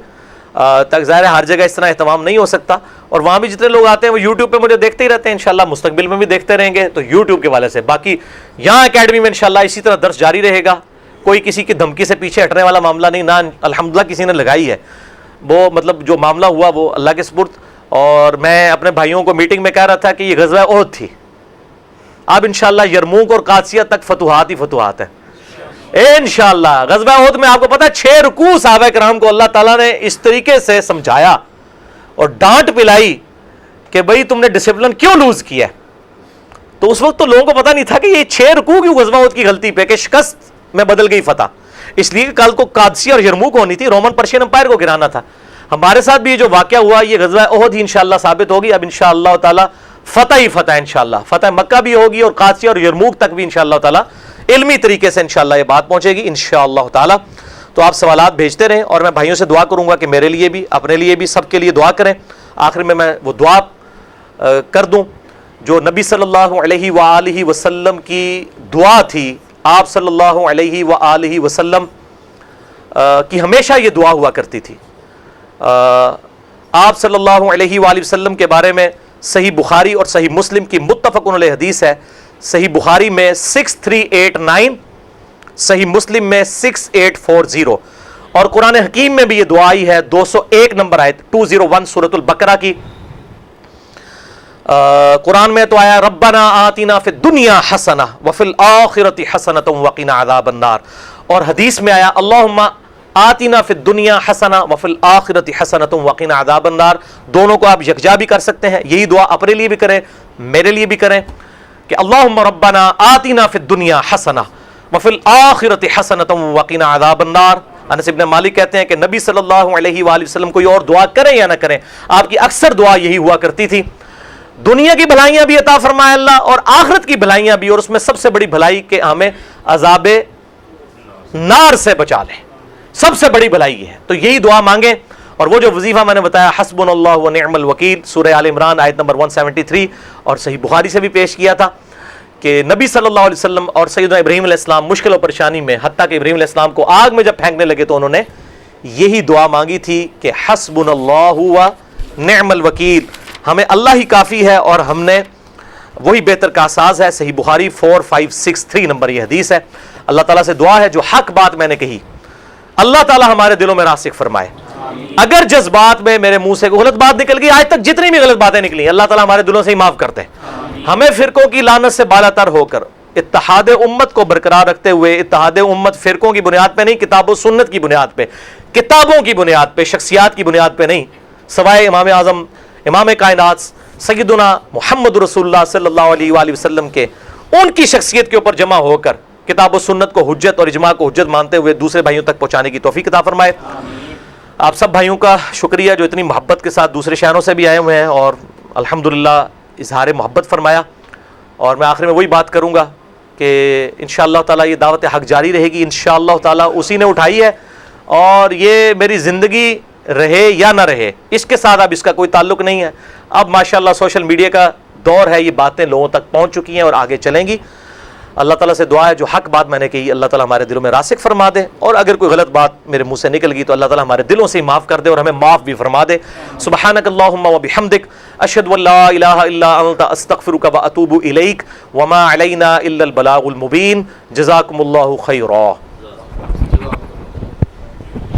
تک ظاہر ہے ہر جگہ اس طرح اہتمام نہیں ہو سکتا، اور وہاں بھی جتنے لوگ آتے ہیں وہ یوٹیوب پہ مجھے دیکھتے ہی رہتے ہیں. انشاءاللہ مستقبل میں بھی دیکھتے رہیں گے، تو یوٹیوب کے والے سے. باقی یہاں اکیڈمی میں انشاءاللہ اسی طرح درس جاری رہے گا. کوئی کسی کی دھمکی سے پیچھے ہٹنے والا معاملہ نہیں، نہ الحمدللہ کسی نے لگائی ہے. وہ مطلب جو معاملہ ہوا وہ اللہ کے سپرد. اور میں اپنے بھائیوں کو میٹنگ میں کہہ رہا تھا کہ یہ غزوہ احد تھی، اب انشاءاللہ یرموک اور قادسیہ تک فتوحات ہی فتوحات ہیں انشاءاللہ. غزوہ احد میں آپ کو پتا ہے 6 رکوع صحابہ کرام کو اللہ تعالیٰ نے اس طریقے سے سمجھایا اور ڈانٹ پلائی کہ بھئی تم نے ڈسپلن کیوں لوز کیا ہے. تو اس وقت تو لوگوں کو پتا نہیں تھا کہ یہ 6 رکوع کیوں غزوہ احد کی غلطی پہ کہ شکست میں بدل گئی فتح. اس لیے کہ کل کو قادسیہ اور یرموک ہونی تھی، رومن پرشین امپائر کو گرانا تھا. ہمارے ساتھ بھی یہ جو واقعہ ہوا یہ غزوہ احد ہی انشاءاللہ ثابت ہوگی. اب انشاءاللہ تعالی فتح ہی فتح انشاءاللہ. فتح مکہ بھی ہوگی اور قادسیہ اور یرموک تک بھی انشاءاللہ تعالی علمی طریقے سے انشاءاللہ یہ بات پہنچے گی انشاءاللہ تعالی. تو آپ سوالات بھیجتے رہیں، اور میں بھائیوں سے دعا کروں گا کہ میرے لیے بھی، اپنے لیے بھی، سب کے لیے دعا کریں. آخر میں وہ دعا کر دوں جو نبی صلی اللہ علیہ وآلہ وسلم کی دعا تھی. آپ صلی اللہ علیہ وآلہ وسلم کی ہمیشہ یہ دعا ہوا کرتی تھی. آپ صلی اللہ علیہ وآلہ وسلم کے بارے میں صحیح بخاری اور صحیح مسلم کی متفق علیہ حدیث ہے. صحیح بخاری میں 6389، صحیح مسلم میں 6840، اور قرآن حکیم میں بھی یہ دعا آئی ہے 201 نمبر آیت 201 سورۃ البقرہ کی. قرآن میں تو آیا ربنا آتنا فی الدنیا حسنہ وفی الآخرۃ حسنۃ وقنا عذاب النار، اور حدیث میں آیا اللہم آتنا فی الدنیا حسنہ وفی الآخرۃ حسنۃ وقنا عذاب النار. دونوں کو آپ یکجا بھی کر سکتے ہیں. یہی دعا اپنے لیے بھی کریں، میرے لیے بھی کریں کہ اللہم ربنا آتنا فی الدنیا حسنہ وفی الآخرۃ حسنۃ وقنا عذاب النار. انس ابن مالک کہتے ہیں کہ نبی صلی اللہ علیہ وآلہ وسلم کوئی اور دعا کریں یا نہ کریں، آپ کی اکثر دعا یہی ہوا کرتی تھی دنیا کی بھلائیاں بھی عطا فرمائے اللہ اور آخرت کی بھلائیاں بھی، اور اس میں سب سے بڑی بھلائی کہ ہمیں عذاب نار سے بچا لے، سب سے بڑی بھلائی ہے. تو یہی دعا مانگیں. اور وہ جو وظیفہ میں نے بتایا حسبنا اللہ و نعم الوکیل، سورہ آل عمران آیت نمبر 173، اور صحیح بخاری سے بھی پیش کیا تھا کہ نبی صلی اللہ علیہ وسلم اور سیدنا ابراہیم علیہ السلام مشکل و پریشانی میں، حتیٰ کہ ابراہیم علیہ السلام کو آگ میں جب پھینکنے لگے تو انہوں نے یہی دعا مانگی تھی کہ حسبنا اللہ و نعم الوکیل، ہمیں اللہ ہی کافی ہے اور ہم نے وہی بہتر کا ساز ہے. صحیح بخاری 4563 نمبر یہ حدیث ہے. اللہ تعالیٰ سے دعا ہے جو حق بات میں نے کہی اللہ تعالیٰ ہمارے دلوں میں راسخ فرمائے. اگر جذبات میں میرے منہ سے غلط بات نکل گئی، آج تک جتنی بھی غلط باتیں نکلی اللہ تعالیٰ ہمارے دلوں سے ہی معاف کرتے ہیں. ہمیں فرقوں کی لعنت سے بالا تر ہو کر اتحاد امت کو برقرار رکھتے ہوئے، اتحاد امت فرقوں کی بنیاد پہ نہیں، کتاب و سنت کی بنیاد پہ، کتابوں کی بنیاد پہ، شخصیات کی بنیاد پہ نہیں، سوائے امام اعظم امام کائنات سیدنا محمد رسول اللہ صلی اللہ علیہ وآلہ وسلم کے، ان کی شخصیت کے اوپر جمع ہو کر کتاب و سنت کو حجت اور اجماع کو حجت مانتے ہوئے دوسرے بھائیوں تک پہنچانے کی توفیق عطا فرمائے۔ آپ سب بھائیوں کا شکریہ جو اتنی محبت کے ساتھ دوسرے شہروں سے بھی آئے ہوئے ہیں اور الحمدللہ اظہار محبت فرمایا۔ اور میں آخر میں وہی بات کروں گا کہ انشاءاللہ تعالیٰ یہ دعوت حق جاری رہے گی، انشاءاللہ تعالیٰ اسی نے اٹھائی ہے، اور یہ میری زندگی رہے یا نہ رہے اس کے ساتھ اب اس کا کوئی تعلق نہیں ہے۔ اب ماشاءاللہ سوشل میڈیا کا دور ہے، یہ باتیں لوگوں تک پہنچ چکی ہیں اور آگے چلیں گی۔ اللہ تعالیٰ سے دعا ہے جو حق بات میں نے کہی اللہ تعالیٰ ہمارے دلوں میں راسخ فرما دے، اور اگر کوئی غلط بات میرے منہ سے نکل گئی تو اللہ تعالیٰ ہمارے دلوں سے ہی معاف کر دے اور ہمیں معاف بھی فرما دے۔ سبحانک اللہم و بحمدک، اشہد ان لا الہ الا انت، استغفرک و اتوب الیک، وما علینا الا البلاغ المبین۔ جزاکم اللہ خیرا۔